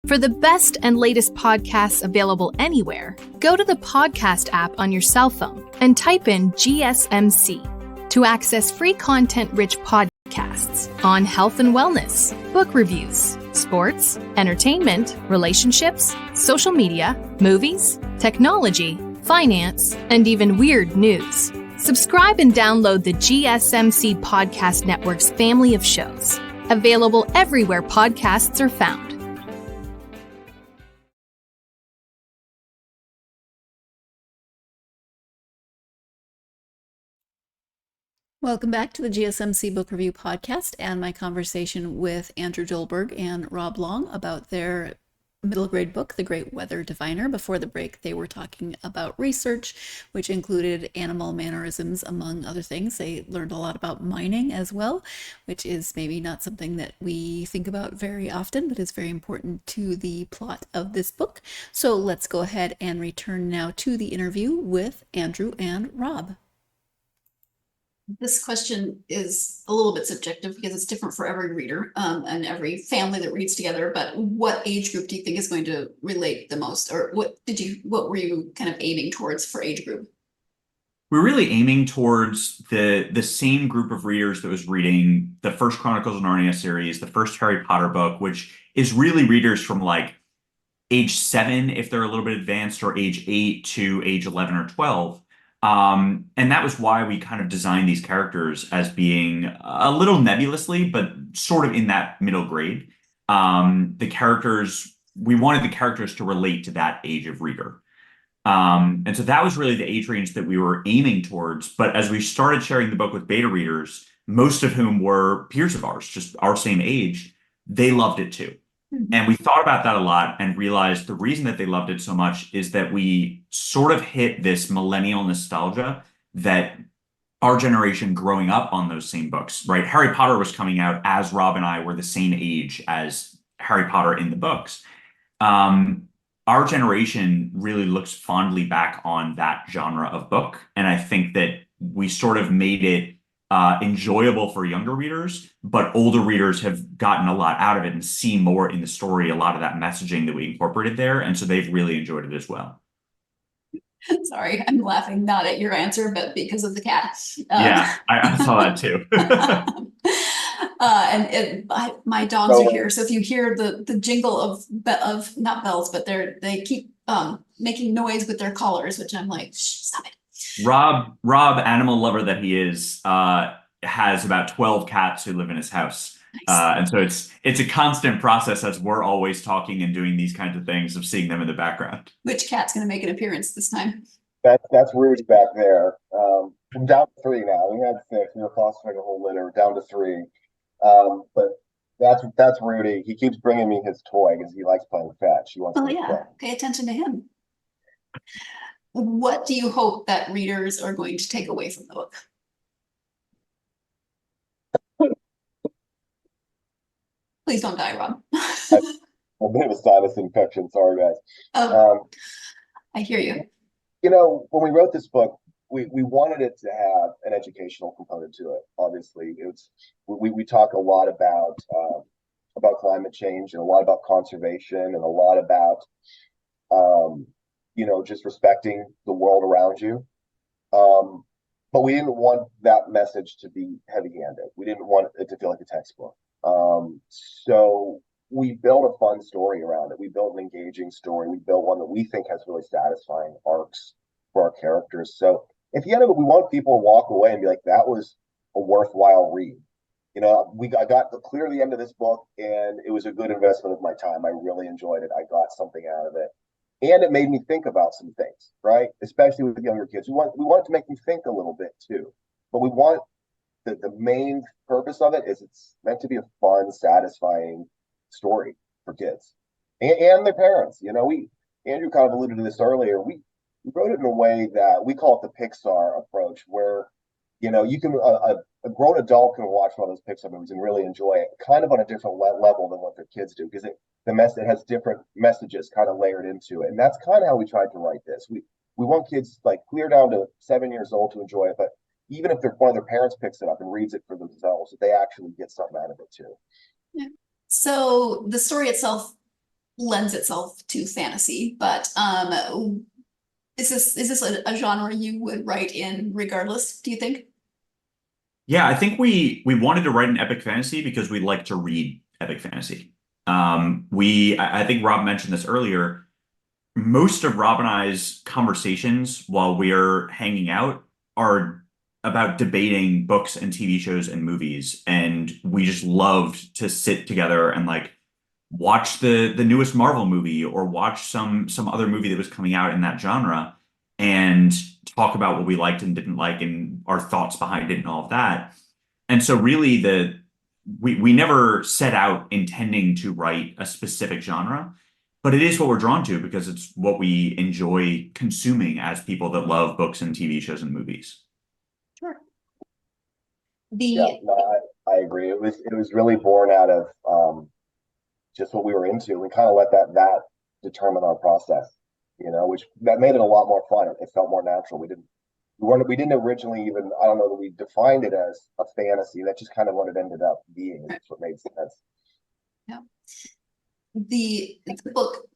For the best and latest podcasts available anywhere, go to the podcast app on your cell phone and type in GSMC to access free content-rich podcasts on health and wellness, book reviews, sports, entertainment, relationships, social media, movies, technology, finance, and even weird news. Subscribe and download the GSMC Podcast Network's family of shows, available everywhere podcasts are found. Welcome back to the GSMC Book Review Podcast and my conversation with Andrew Dolberg and Rob Long about their middle grade book, The Great Weather Diviner. Before the break, they were talking about research, which included animal mannerisms, among other things. They learned a lot about mining as well, which is maybe not something that we think about very often, but is very important to the plot of this book. So let's go ahead and return now to the interview with Andrew and Rob. This question is a little bit subjective because it's different for every reader and every family that reads together. But what age group do you think is going to relate the most, or what were you kind of aiming towards for age group? We're really aiming towards the same group of readers that was reading the first Chronicles of Narnia series, the first Harry Potter book, which is really readers from like age 7 if they're a little bit advanced, or age 8 to age 11 or 12. And that was why we kind of designed these characters as being a little nebulously, but sort of in that middle grade. We wanted the characters to relate to that age of reader. And so that was really the age range that we were aiming towards. But as we started sharing the book with beta readers, most of whom were peers of ours, just our same age, they loved it too. And we thought about that a lot and realized the reason that they loved it so much is that we sort of hit this millennial nostalgia that our generation growing up on those same books, right? Harry Potter was coming out as Rob and I were the same age as Harry Potter in the books. Our generation really looks fondly back on that genre of book. And I think that we sort of made it enjoyable for younger readers, but older readers have gotten a lot out of it and see more in the story, a lot of that messaging that we incorporated there. And so they've really enjoyed it as well. Sorry, I'm laughing not at your answer, but because of the cat. Yeah, I saw that too. My dogs are here, so if you hear the jingle of not bells, but they keep making noise with their collars, which I'm like, shh, stop it. Rob, animal lover that he is, has about 12 cats who live in his house. Nice. And so it's a constant process as we're always talking and doing these kinds of things of seeing them in the background. Which cat's going to make an appearance this time? That's Rudy back there. I'm down to 3 now. We had 6. We were fostering a whole litter, down to 3. But that's Rudy. He keeps bringing me his toy because he likes playing fetch. He wants to play. Pay attention to him. What do you hope that readers are going to take away from the book? Please don't die, Rob. A bit of a sinus infection. Sorry, guys. I hear you. You know, when we wrote this book, we wanted it to have an educational component to it. Obviously, we talk a lot about climate change and a lot about conservation and a lot about just respecting the world around you. But we didn't want that message to be heavy-handed. We didn't want it to feel like a textbook. So we built a fun story around it. We built an engaging story. We built one that we think has really satisfying arcs for our characters. So at the end of it, we want people to walk away and be like, that was a worthwhile read. I got to clear the end of this book, and it was a good investment of my time. I really enjoyed it. I got something out of it. And it made me think about some things, right? Especially with younger kids. We want it to make them think a little bit too. But we want the main purpose of it is it's meant to be a fun, satisfying story for kids and their parents. Andrew kind of alluded to this earlier. We wrote it in a way that we call it the Pixar approach, where you can a grown adult can watch one of those Pixar movies and really enjoy it, kind of on a different level than what their kids do, because it has different messages kind of layered into it, and that's kind of how we tried to write this. We want kids like clear down to 7 years old to enjoy it, but even if one of their parents picks it up and reads it for themselves, they actually get something out of it too. Yeah. So the story itself lends itself to fantasy, but is this a genre you would write in regardless, do you think? Yeah, I think we wanted to write an epic fantasy because we like to read epic fantasy. I think Rob mentioned this earlier. Most of Rob and I's conversations while we're hanging out are about debating books and TV shows and movies. And we just loved to sit together and like watch the newest Marvel movie or watch some other movie that was coming out in that genre and talk about what we liked and didn't like and our thoughts behind it and all of that. And so really we never set out intending to write a specific genre, but it is what we're drawn to because it's what we enjoy consuming as people that love books and TV shows and movies. Sure. I agree. It was really born out of just what we were into. We kind of let that determine our process, which that made it a lot more fun. It felt more natural. We didn't we didn't originally even, I don't know that we defined it as a fantasy. That's just kind of what it ended up being. That's what made sense. Yeah. The book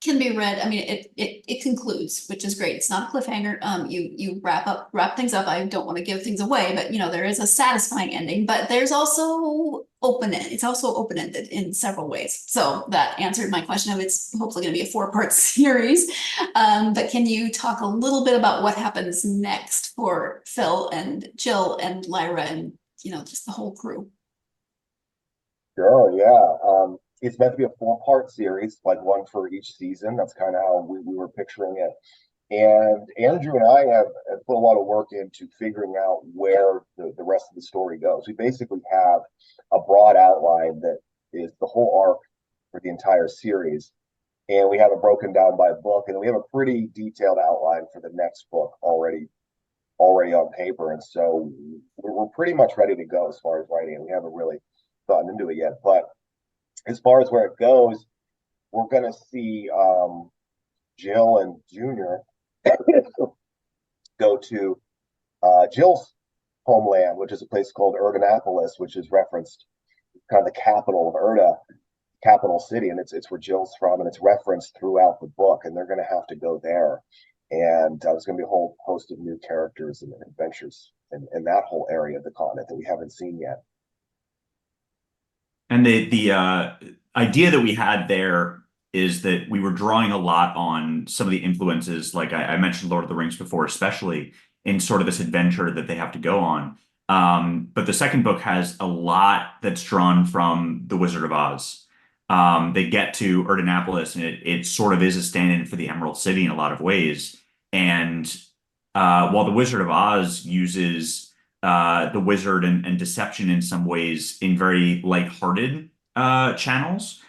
can be read. I mean, it concludes, which is great. It's not a cliffhanger. You wrap things up. I don't want to give things away, but there is a satisfying ending, but there's also it's also open-ended in several ways. So that answered my question of it's hopefully going to be a 4-part series. But can you talk a little bit about what happens next for Phil and Jill and Lyra and just the whole crew? Sure, yeah. It's meant to be a 4-part series, like one for each season. That's kind of how we were picturing it. And Andrew and I have put a lot of work into figuring out where the rest of the story goes. We basically have a broad outline that is the whole arc for the entire series. And we have it broken down by book. And we have a pretty detailed outline for the next book already on paper. And so we're pretty much ready to go as far as writing. And we haven't really gotten into it yet. But as far as where it goes, we're going to see Jill and Junior go to Jill's homeland, which is a place called Erda, which is referenced kind of the capital of Erda, capital city, and it's where Jill's from, and it's referenced throughout the book, and they're going to have to go there. And there's going to be a whole host of new characters and adventures in that whole area of the continent that we haven't seen yet. And the idea that we had there is that we were drawing a lot on some of the influences, like I mentioned Lord of the Rings before, especially in sort of this adventure that they have to go on. But the second book has a lot that's drawn from The Wizard of Oz. They get to Erda, and it sort of is a stand-in for the Emerald City in a lot of ways. And while The Wizard of Oz uses the wizard and deception in some ways in very lighthearted channels,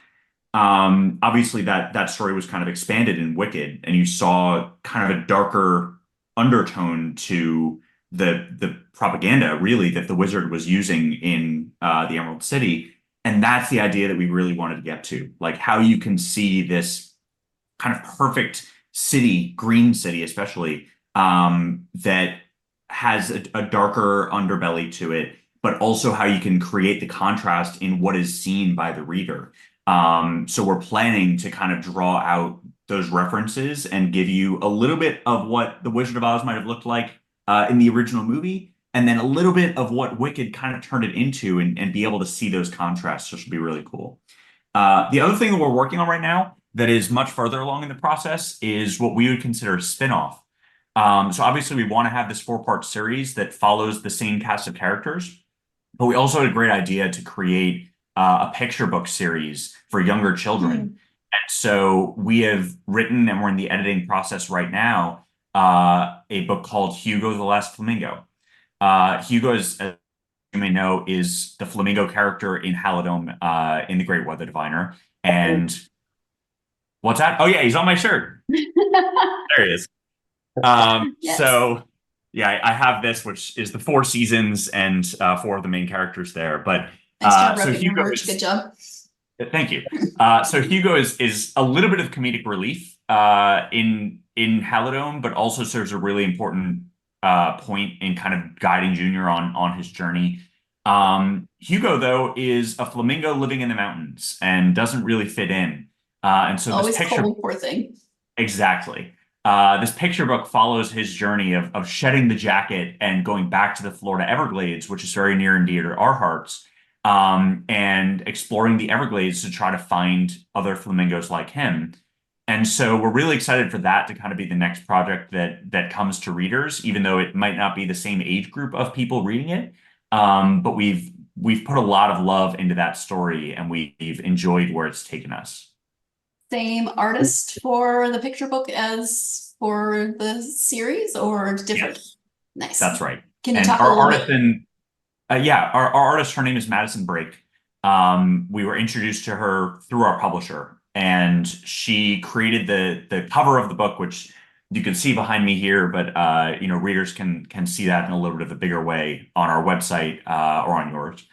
obviously that story was kind of expanded in Wicked, and you saw kind of a darker undertone to the propaganda really that the wizard was using in the Emerald City. And that's the idea that we really wanted to get to, like how you can see this kind of perfect city, green city especially, that has a darker underbelly to it, but also how you can create the contrast in what is seen by the reader. So we're planning to kind of draw out those references and give you a little bit of what The Wizard of Oz might have looked like in the original movie, and then a little bit of what Wicked kind of turned it into, and be able to see those contrasts, which would be really cool. The other thing that we're working on right now that is much further along in the process is what we would consider a spin-off. So obviously we want to have this 4-part series that follows the same cast of characters, but we also had a great idea to create a picture book series for younger children. And so we have written, and we're in the editing process right now, a book called Hugo the Last Flamingo. Hugo, as you may know, is the flamingo character in Halidome in The Great Weather Diviner. And what's that? Oh yeah, he's on my shirt. There he is. Yes. So yeah, I have this, which is the 4 seasons and 4 of the main characters there. But Nice job so repping your Hugo merch. Good job. Thank you. So Hugo is a little bit of comedic relief in Halidome, but also serves a really important point in kind of guiding Junior on his journey. Hugo, though, is a flamingo living in the mountains and doesn't really fit in. And so Always this picture, cold, poor thing. exactly. This picture book follows his journey of shedding the jacket and going back to the Florida Everglades, which is very near and dear to our hearts, and exploring the Everglades to try to find other flamingos like him. And so we're really excited for that to kind of be the next project that comes to readers, even though it might not be the same age group of people reading it. But we've put a lot of love into that story, and we've enjoyed where it's taken us. Same artist for the picture book as for the series, or different? Yes, Nice. that's right. Can you And talk a our little artist bit? our artist, her name is Madison Brake. We were introduced to her through our publisher, and she created the cover of the book, which you can see behind me here, but readers can see that in a little bit of a bigger way on our website or on yours.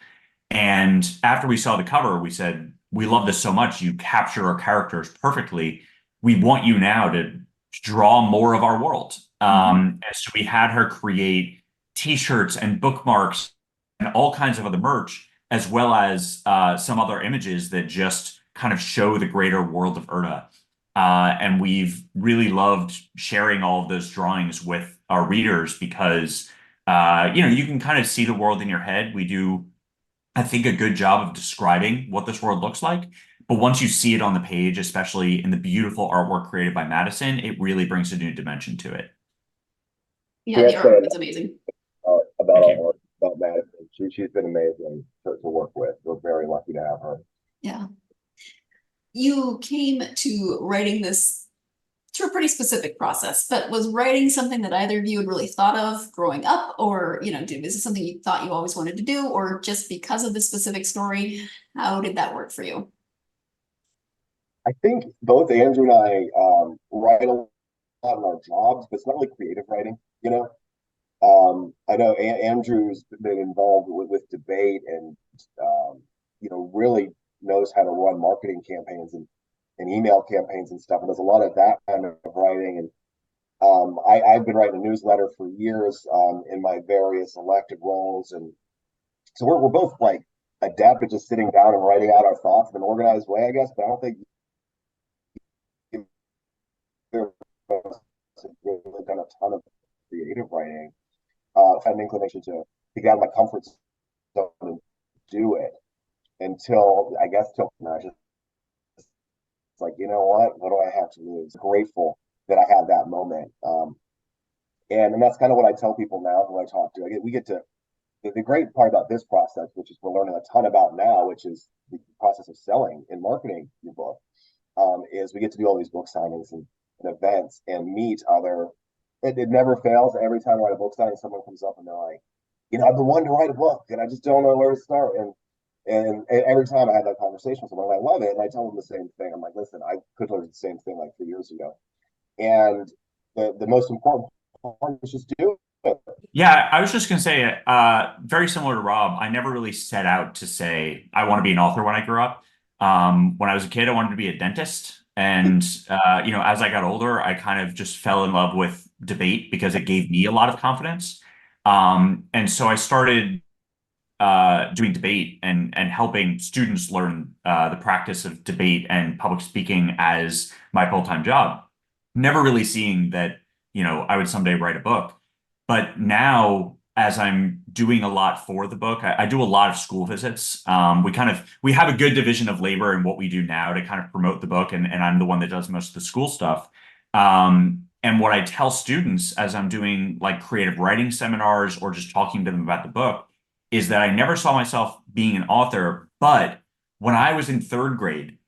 And after we saw the cover, we said, we love this so much. You capture our characters perfectly. We want you now to draw more of our world. And so we had her create t-shirts and bookmarks and all kinds of other merch, as well as some other images that just kind of show the greater world of Erda. And we've really loved sharing all of those drawings with our readers because, you can kind of see the world in your head. We do, I think, a good job of describing what this world looks like. But once you see it on the page, especially in the beautiful artwork created by Madison, it really brings a new dimension to it. Yeah, the artwork is amazing. About Thank our you. work, about Madison. She's been amazing to work with. We're very lucky to have her. Yeah. You came to writing this through a pretty specific process, but was writing something that either of you had really thought of growing up, or, is this something you thought you always wanted to do, or just because of the specific story? How did that work for you? I think both Andrew and I write a lot in our jobs, but it's not really creative writing, I know Andrew's been involved with debate and, really knows how to run marketing campaigns and email campaigns and stuff. And there's a lot of that kind of writing. And I've been writing a newsletter for years in my various elected roles. And so we're both like adept at just sitting down and writing out our thoughts in an organized way, I guess. But I don't think we've done a ton of creative writing. I've had an inclination to get out of my comfort zone and do it until it's like, you know what do I have to lose? Grateful that I had that moment. And that's kind of what I tell people now who I talk to. We get to the great part about this process, which is we're learning a ton about now, which is the process of selling and marketing your book, is we get to do all these book signings and events and meet other. It never fails. Every time I write a book signing, someone comes up and they're like, I've been wanting to write a book and I just don't know where to start. And every time I have that conversation with someone, I love it. And I tell them the same thing. I'm like, listen, I could learn the same thing like 3 years ago. And the most important part is just do it. Yeah, I was just going to say, very similar to Rob, I never really set out to say I want to be an author when I grew up. When I was a kid, I wanted to be a dentist. And, as I got older, I kind of just fell in love with debate because it gave me a lot of confidence. And so I started doing debate and helping students learn the practice of debate and public speaking as my full-time job. Never really seeing that, I would someday write a book. But now, as I'm doing a lot for the book, I do a lot of school visits. We have a good division of labor in what we do now to kind of promote the book, and I'm the one that does most of the school stuff. And what I tell students as I'm doing like creative writing seminars or just talking to them about the book is that I never saw myself being an author. But when I was in third grade,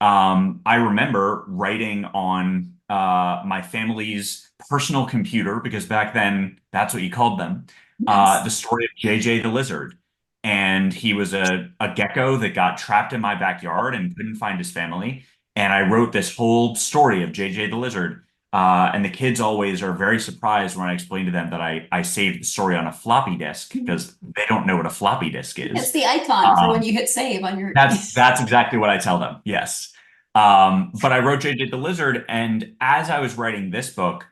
I remember writing on my family's personal computer, because back then that's what you called them, the story of JJ the lizard. And he was a gecko that got trapped in my backyard and couldn't find his family. And I wrote this whole story of JJ the lizard. And the kids always are very surprised when I explain to them that I saved the story on a floppy disk, because they don't know what a floppy disk is. It's the icon for when you hit save on your. That's exactly what I tell them. Yes. But I wrote JJ the lizard, and as I was writing this book,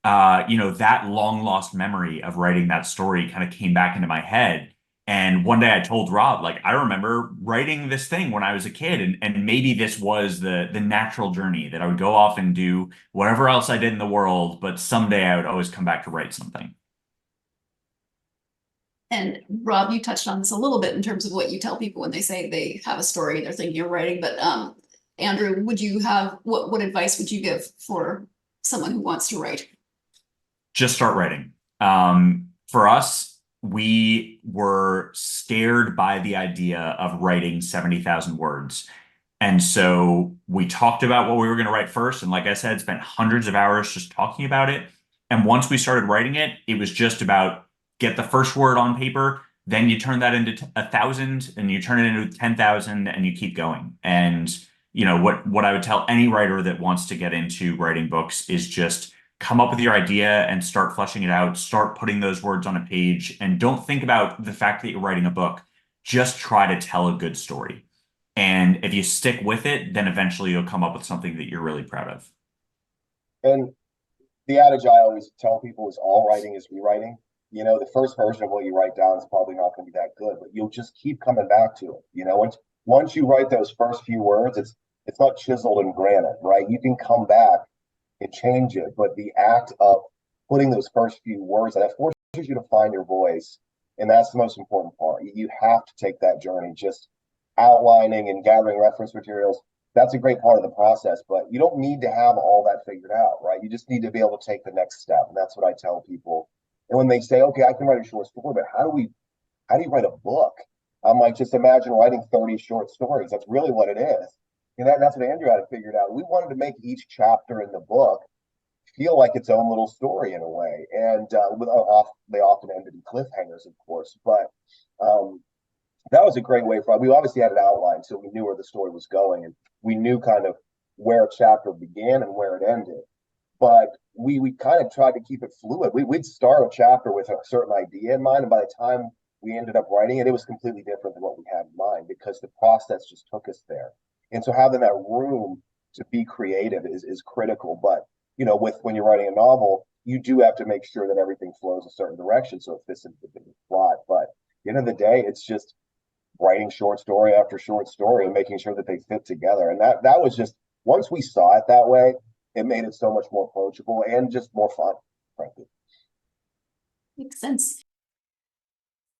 that long lost memory of writing that story kind of came back into my head. And one day I told Rob, like, I remember writing this thing when I was a kid, and maybe this was the natural journey that I would go off and do whatever else I did in the world, but someday I would always come back to write something. And Rob, you touched on this a little bit in terms of what you tell people when they say they have a story they're thinking of writing. But Andrew, would you have what advice would you give for someone who wants to write? Just start writing. For us, we were scared by the idea of writing 70,000 words. And so we talked about what we were going to write first. And like I said, spent hundreds of hours just talking about it. And once we started writing it, it was just about get the first word on paper, then you turn that into 1,000, and you turn it into 10,000, and you keep going. And what I would tell any writer that wants to get into writing books is just come up with your idea and start fleshing it out, start putting those words on a page, and don't think about the fact that you're writing a book. Just try to tell a good story. And if you stick with it, then eventually you'll come up with something that you're really proud of. And the adage I always tell people is all writing is rewriting. The first version of what you write down is probably not going to be that good, but you'll just keep coming back to it. Once you write those first few words, it's not chiseled in granite, right? You can come back and change it, but the act of putting those first few words, that forces you to find your voice, and that's the most important part. You have to take that journey, just outlining and gathering reference materials. That's a great part of the process, but you don't need to have all that figured out, right? You just need to be able to take the next step, and that's what I tell people. And when they say, okay, I can write a short story, but how do you write a book? I'm like, just imagine writing 30 short stories. That's really what it is. And that's what Andrew had figured out. We wanted to make each chapter in the book feel like its own little story in a way. And they often ended in cliffhangers, of course. But that was a great way we obviously had an outline, so we knew where the story was going, and we knew kind of where a chapter began and where it ended. But we kind of tried to keep it fluid. We'd start a chapter with a certain idea in mind, and by the time we ended up writing it, it was completely different than what we had in mind, because the process just took us there. And so having that room to be creative is critical. But when you're writing a novel, you do have to make sure that everything flows a certain direction so it fits into the bigger plot. But at the end of the day, it's just writing short story after short story and making sure that they fit together. And that was just, once we saw it that way, it made it so much more approachable and just more fun, frankly. Makes sense.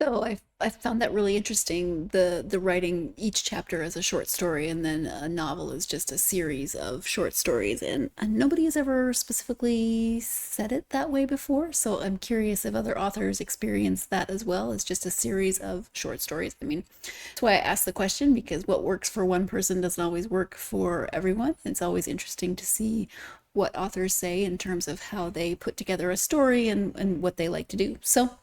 So I found that really interesting, the writing each chapter as a short story, and then a novel is just a series of short stories, and nobody has ever specifically said it that way before. So I'm curious if other authors experience that as well, as just a series of short stories. I mean, that's why I asked the question, because what works for one person doesn't always work for everyone. It's always interesting to see what authors say in terms of how they put together a story and what they like to do. So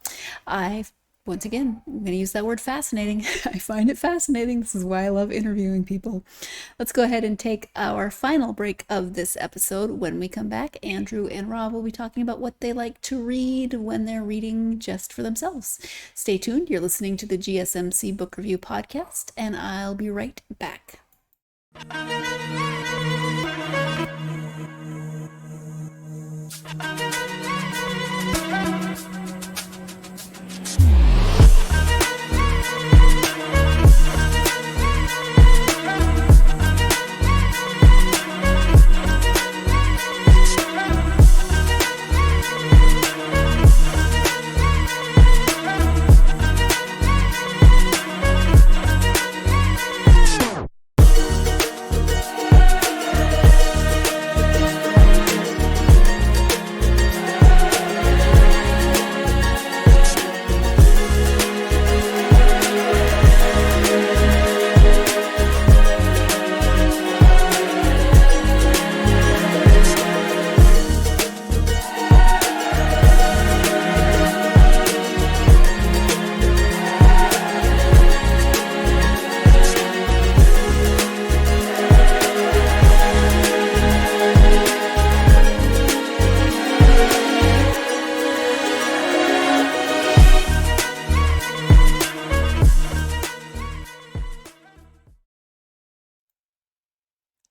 once again, I'm going to use that word fascinating. I find it fascinating. This is why I love interviewing people. Let's go ahead and take our final break of this episode. When we come back, Andrew and Rob will be talking about what they like to read when they're reading just for themselves. Stay tuned. You're listening to the GSMC Book Review Podcast, and I'll be right back.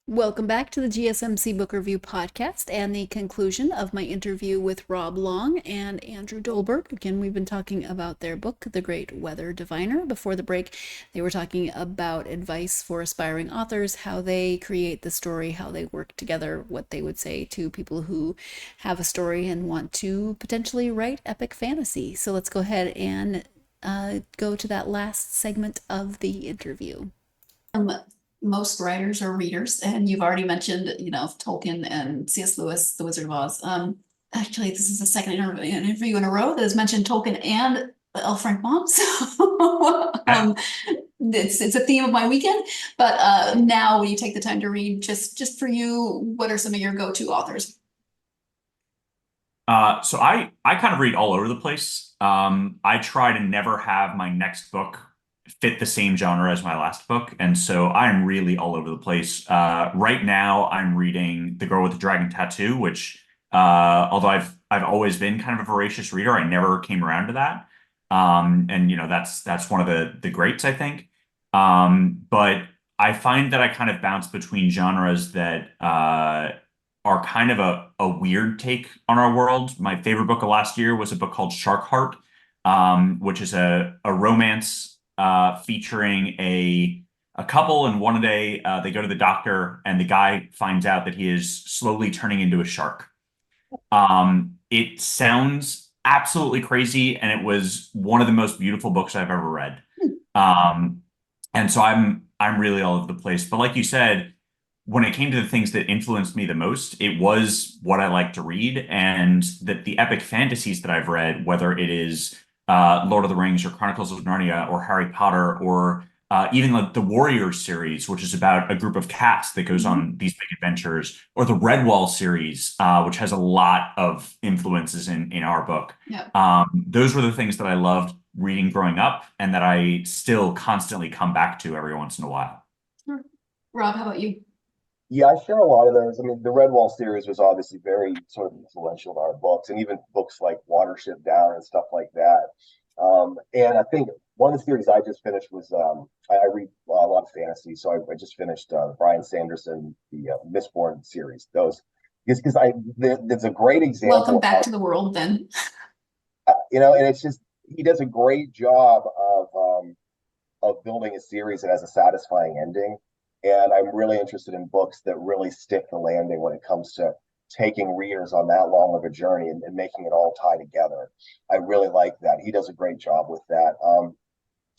Welcome back to the GSMC Book Review Podcast and the conclusion of my interview with Rob Long and Andrew Dolberg. Again, we've been talking about their book, The Great Weather Diviner. Before the break, they were talking about advice for aspiring authors, how they create the story, how they work together, what they would say to people who have a story and want to potentially write epic fantasy. So let's go ahead and go to that last segment of the interview. Most writers are readers, and you've already mentioned, Tolkien and C.S. Lewis, The Wizard of Oz. Actually, this is the second interview in a row that has mentioned Tolkien and L. Frank Baum. So it's a theme of my weekend. But now, when you take the time to read, just for you, what are some of your go-to authors? So I kind of read all over the place. I try to never have my next book fit the same genre as my last book, and so I'm really all over the place. Right now, I'm reading The Girl with the Dragon Tattoo, which, although I've always been kind of a voracious reader, I never came around to that. And that's one of the greats, I think. But I find that I kind of bounce between genres that are kind of a weird take on our world. My favorite book of last year was a book called Shark Heart, which is a romance featuring a couple, and one day they go to the doctor and the guy finds out that he is slowly turning into a shark. It sounds absolutely crazy, and it was one of the most beautiful books I've ever read. And so I'm really all over the place. But like you said, when it came to the things that influenced me the most, it was what I like to read, and that the epic fantasies that I've read, whether it is Lord of the Rings or Chronicles of Narnia or Harry Potter or even like the Warriors series, which is about a group of cats that goes on these big adventures, or the Redwall series, which has a lot of influences in our book. Yeah. Those were the things that I loved reading growing up, and that I still constantly come back to every once in a while. Sure. Rob, how about you? Yeah, I share a lot of those. I mean, the Redwall series was obviously very sort of influential in our books, and even books like Watership Down and stuff like that. And I think one of the series I just finished was I read a lot of fantasy, so I just finished Brian Sanderson, the Mistborn series. Those because there's a great example. Welcome back to the world, then. And it's just he does a great job of building a series that has a satisfying ending. And I'm really interested in books that really stick the landing when it comes to taking readers on that long of a journey and making it all tie together. I really like that. He does a great job with that.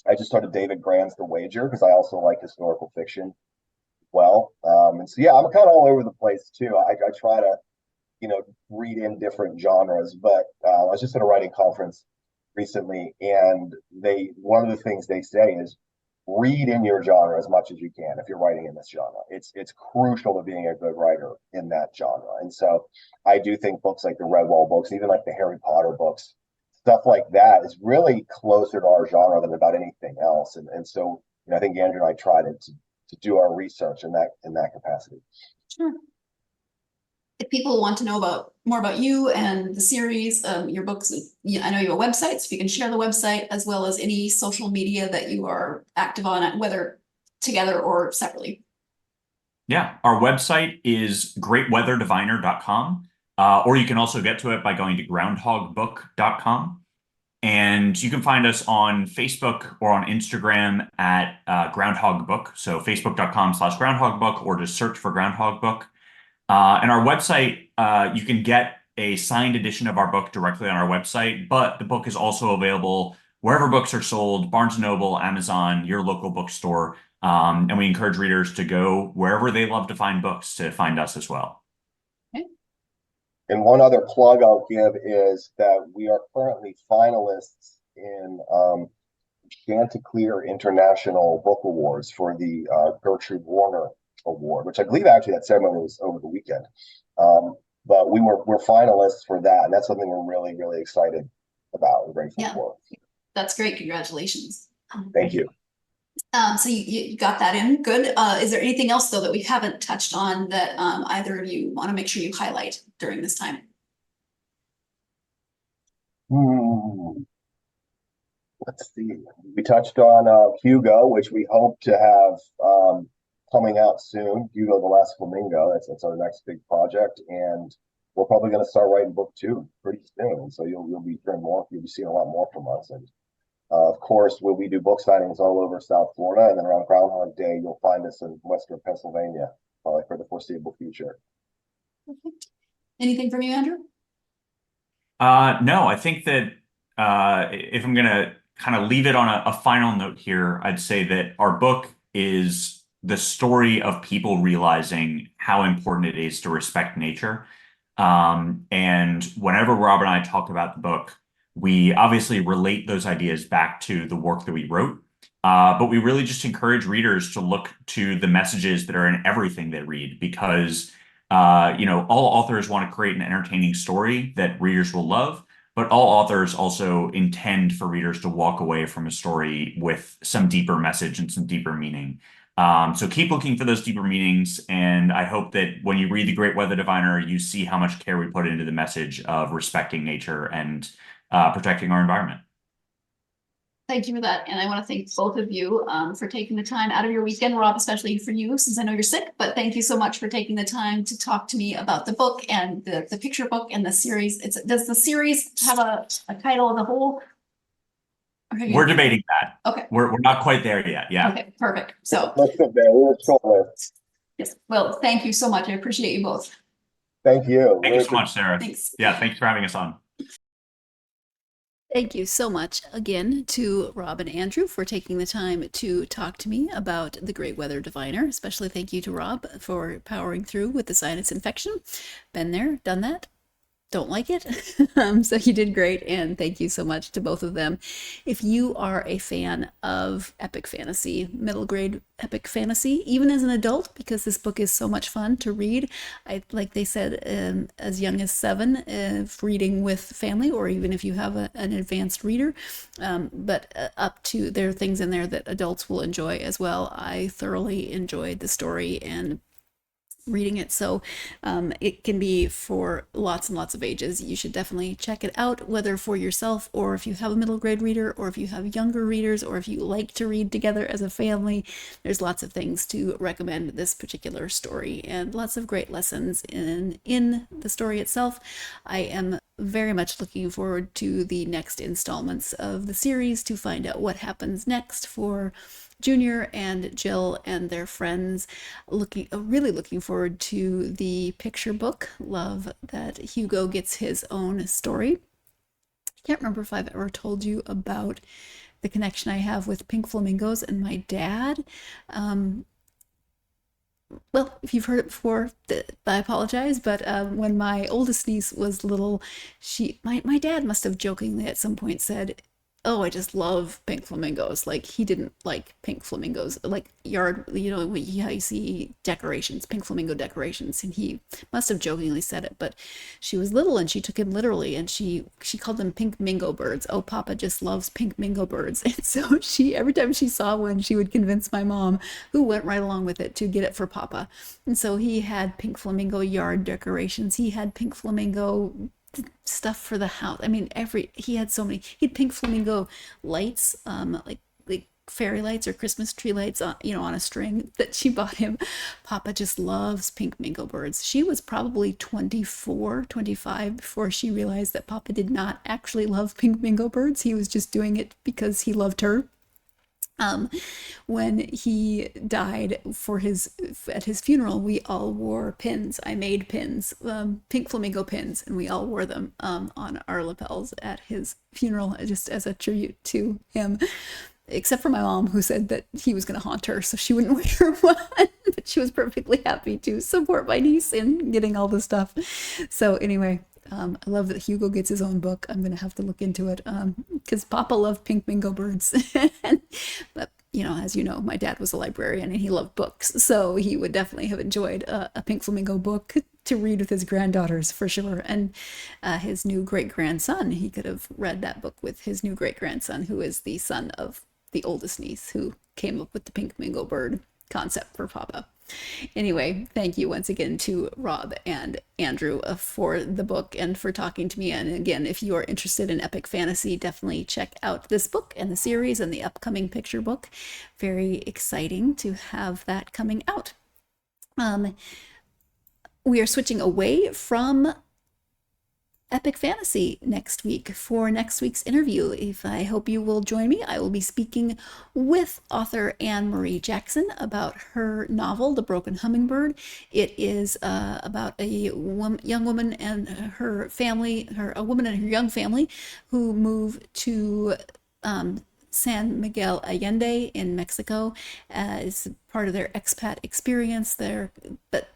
I just started David Grann's The Wager because I also like historical fiction well. And so, yeah, I'm kind of all over the place too. I try to, read in different genres, but I was just at a writing conference recently, and one of the things they say is read in your genre as much as you can if you're writing in this genre. It's crucial to being a good writer in that genre. And so I do think books like the Redwall books, even like the Harry Potter books, stuff like that is really closer to our genre than about anything else. And so I think Andrew and I tried to do our research in that capacity. Sure. If people want to know more about you and the series, your books, I know you have a website, so if you can share the website as well as any social media that you are active on, whether together or separately. Yeah, our website is greatweatherdiviner.com, or you can also get to it by going to groundhogbook.com. And you can find us on Facebook or on Instagram at Groundhog Book. So facebook.com/groundhogbook, or just search for Groundhog Book. And our website, you can get a signed edition of our book directly on our website, but the book is also available wherever books are sold: Barnes & Noble, Amazon, your local bookstore. And we encourage readers to go wherever they love to find books to find us as well. Okay. And one other plug I'll give is that we are currently finalists in Chanticleer International Book Awards for the Gertrude Warner Award, which I believe actually that ceremony was over the weekend. But we're finalists for that, and that's something we're really, really excited about and grateful for. That's great. Congratulations. Thank you. So you got that in. Good. Is there anything else, though, that we haven't touched on that either of you want to make sure you highlight during this time? Let's see. We touched on Hugo, which we hope to have coming out soon. Hugo the Last Flamingo. That's our next big project, and we're probably going to start writing book 2 pretty soon. So you'll be hearing more. You'll be seeing a lot more from us. And of course, we do book signings all over South Florida, and then around Groundhog Day, you'll find us in Western Pennsylvania, probably for the foreseeable future. Perfect. Anything from you, Andrew? No, I think that if I'm going to kind of leave it on a final note here, I'd say that our book is the story of people realizing how important it is to respect nature. And whenever Rob and I talk about the book, we obviously relate those ideas back to the work that we wrote, but we really just encourage readers to look to the messages that are in everything they read, because all authors want to create an entertaining story that readers will love, but all authors also intend for readers to walk away from a story with some deeper message and some deeper meaning. So keep looking for those deeper meanings, and I hope that when you read The Great Weather Diviner, you see how much care we put into the message of respecting nature and protecting our environment. Thank you for that. And I want to thank both of you for taking the time out of your weekend, Rob, especially for you, since I know you're sick. But thank you so much for taking the time to talk to me about the book and the picture book and the series. Does the series have a title of the whole? We're debating that. Okay. We're not quite there yet. Yeah. Okay, perfect. So Let's get there. We're short list. yes, well, thank you so much. I appreciate you both. Thank you. Thank you so much, Sarah. Thanks. Yeah, thanks for having us on. Thank you so much again to Rob and Andrew for taking the time to talk to me about The Great Weather Diviner. Especially thank you to Rob for powering through with the sinus infection. Been there, done that. Don't like it. So you did great, and thank you so much to both of them. If you are a fan of epic fantasy, middle grade epic fantasy, even as an adult, because this book is so much fun to read, like they said, as young as 7, reading with family, or even if you have an advanced reader, but up to, there are things in there that adults will enjoy as well. I thoroughly enjoyed the story and reading it, so it can be for lots and lots of ages. You should definitely check it out, whether for yourself, or if you have a middle grade reader, or if you have younger readers, or if you like to read together as a family. There's lots of things to recommend this particular story, and lots of great lessons in the story itself. I am very much looking forward to the next installments of the series to find out what happens next for Junior and Jill and their friends. Really looking forward to the picture book. Love that Hugo gets his own story. I can't remember if I've ever told you about the connection I have with pink flamingos and my dad. Well, if you've heard it before, I apologize, but when my oldest niece was little, my dad must have jokingly at some point said, "Oh, I just love pink flamingos." Like, he didn't like pink flamingos, like yard, how you see decorations, pink flamingo decorations, and he must have jokingly said it, but she was little and she took him literally, and she called them pink mingo birds. "Oh, Papa just loves pink mingo birds." And so every time she saw one, she would convince my mom, who went right along with it, to get it for Papa. And so he had pink flamingo yard decorations. He had pink flamingo stuff for the house. I mean, he had so many. He had pink flamingo lights, like fairy lights or Christmas tree lights on, on a string that she bought him. Papa just loves pink mingo birds. She was probably 24, 25 before she realized that Papa did not actually love pink mingo birds. He was just doing it because he loved her. When he died at his funeral, we all wore pins. I made pins, pink flamingo pins, and we all wore them on our lapels at his funeral, just as a tribute to him. Except for my mom, who said that he was going to haunt her, so she wouldn't wear one. But she was perfectly happy to support my niece in getting all the stuff. So anyway, I love that Hugo gets his own book. I'm going to have to look into it because Papa loved pink mingo birds. But, as you know, my dad was a librarian and he loved books. So he would definitely have enjoyed a pink flamingo book to read with his granddaughters for sure. And his new great-grandson, he could have read that book with his new great-grandson, who is the son of the oldest niece who came up with the pink mingo bird concept for Papa. Anyway, thank you once again to Rob and Andrew for the book and for talking to me. And again, if you are interested in epic fantasy, definitely check out this book and the series and the upcoming picture book. Very exciting to have that coming out. We are switching away from epic fantasy next week for next week's interview. I hope you will join me. I will be speaking with author Anne Marie Jackson about her novel, The Broken Hummingbird. It is about a young woman and her family, a woman and her young family who move to San Miguel Allende in Mexico as part of their expat experience there. But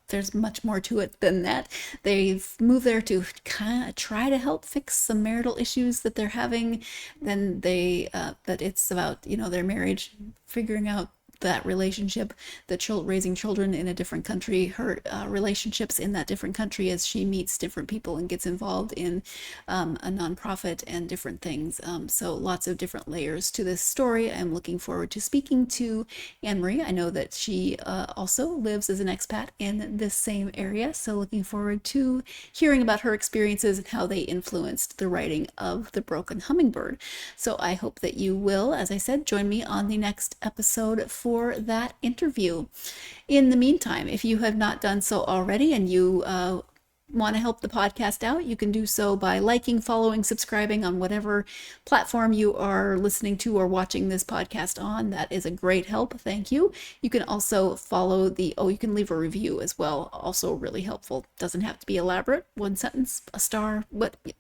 there's much more to it than that. They've moved there to kind of try to help fix some marital issues that they're having. Then but it's about, their marriage, figuring out that relationship, raising children in a different country, her relationships in that different country as she meets different people and gets involved in a nonprofit and different things. So lots of different layers to this story. I'm looking forward to speaking to Anne-Marie. I know that she also lives as an expat in this same area, so looking forward to hearing about her experiences and how they influenced the writing of The Broken Hummingbird. So I hope that you will, as I said, join me on the next episode for that interview. In the meantime, if you have not done so already and you want to help the podcast out, you can do so by liking, following, subscribing on whatever platform you are listening to or watching this podcast on. That is a great help. Thank you. You can also you can leave a review as well. Also really helpful. Doesn't have to be elaborate. 1 sentence, a star,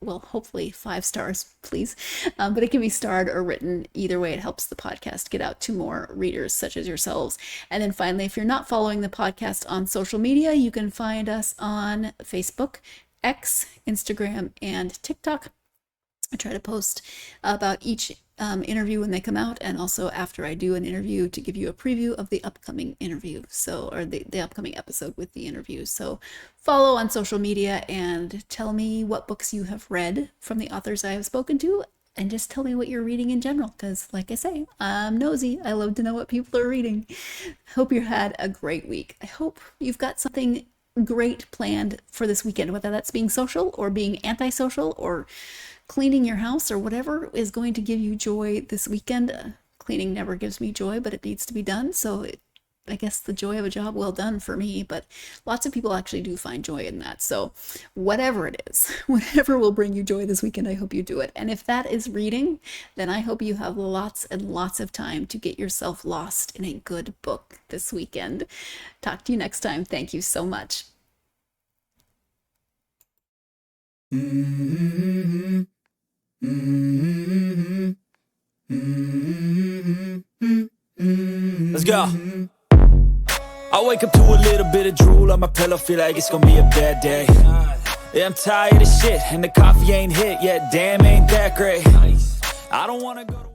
hopefully 5 stars, please. But it can be starred or written. Either way, it helps the podcast get out to more readers such as yourselves. And then finally, if you're not following the podcast on social media, you can find us on Facebook, X, Instagram, and TikTok. I try to post about each interview when they come out, and also after I do an interview to give you a preview of the upcoming interview, or the upcoming episode with the interview. So follow on social media and tell me what books you have read from the authors I have spoken to, and just tell me what you're reading in general, because like I say, I'm nosy. I love to know what people are reading. Hope you had a great week. I hope you've got something great planned for this weekend, whether that's being social or being antisocial or cleaning your house or whatever is going to give you joy this weekend. Cleaning never gives me joy, but it needs to be done. So I guess the joy of a job well done for me, but lots of people actually do find joy in that. So whatever it is, whatever will bring you joy this weekend, I hope you do it. And if that is reading, then I hope you have lots and lots of time to get yourself lost in a good book this weekend. Talk to you next time. Thank you so much. Let's go. I wake up to a little bit of drool on my pillow, feel like it's gonna be a bad day. Yeah, I'm tired of shit, and the coffee ain't hit yet, damn, ain't that great. I don't wanna go to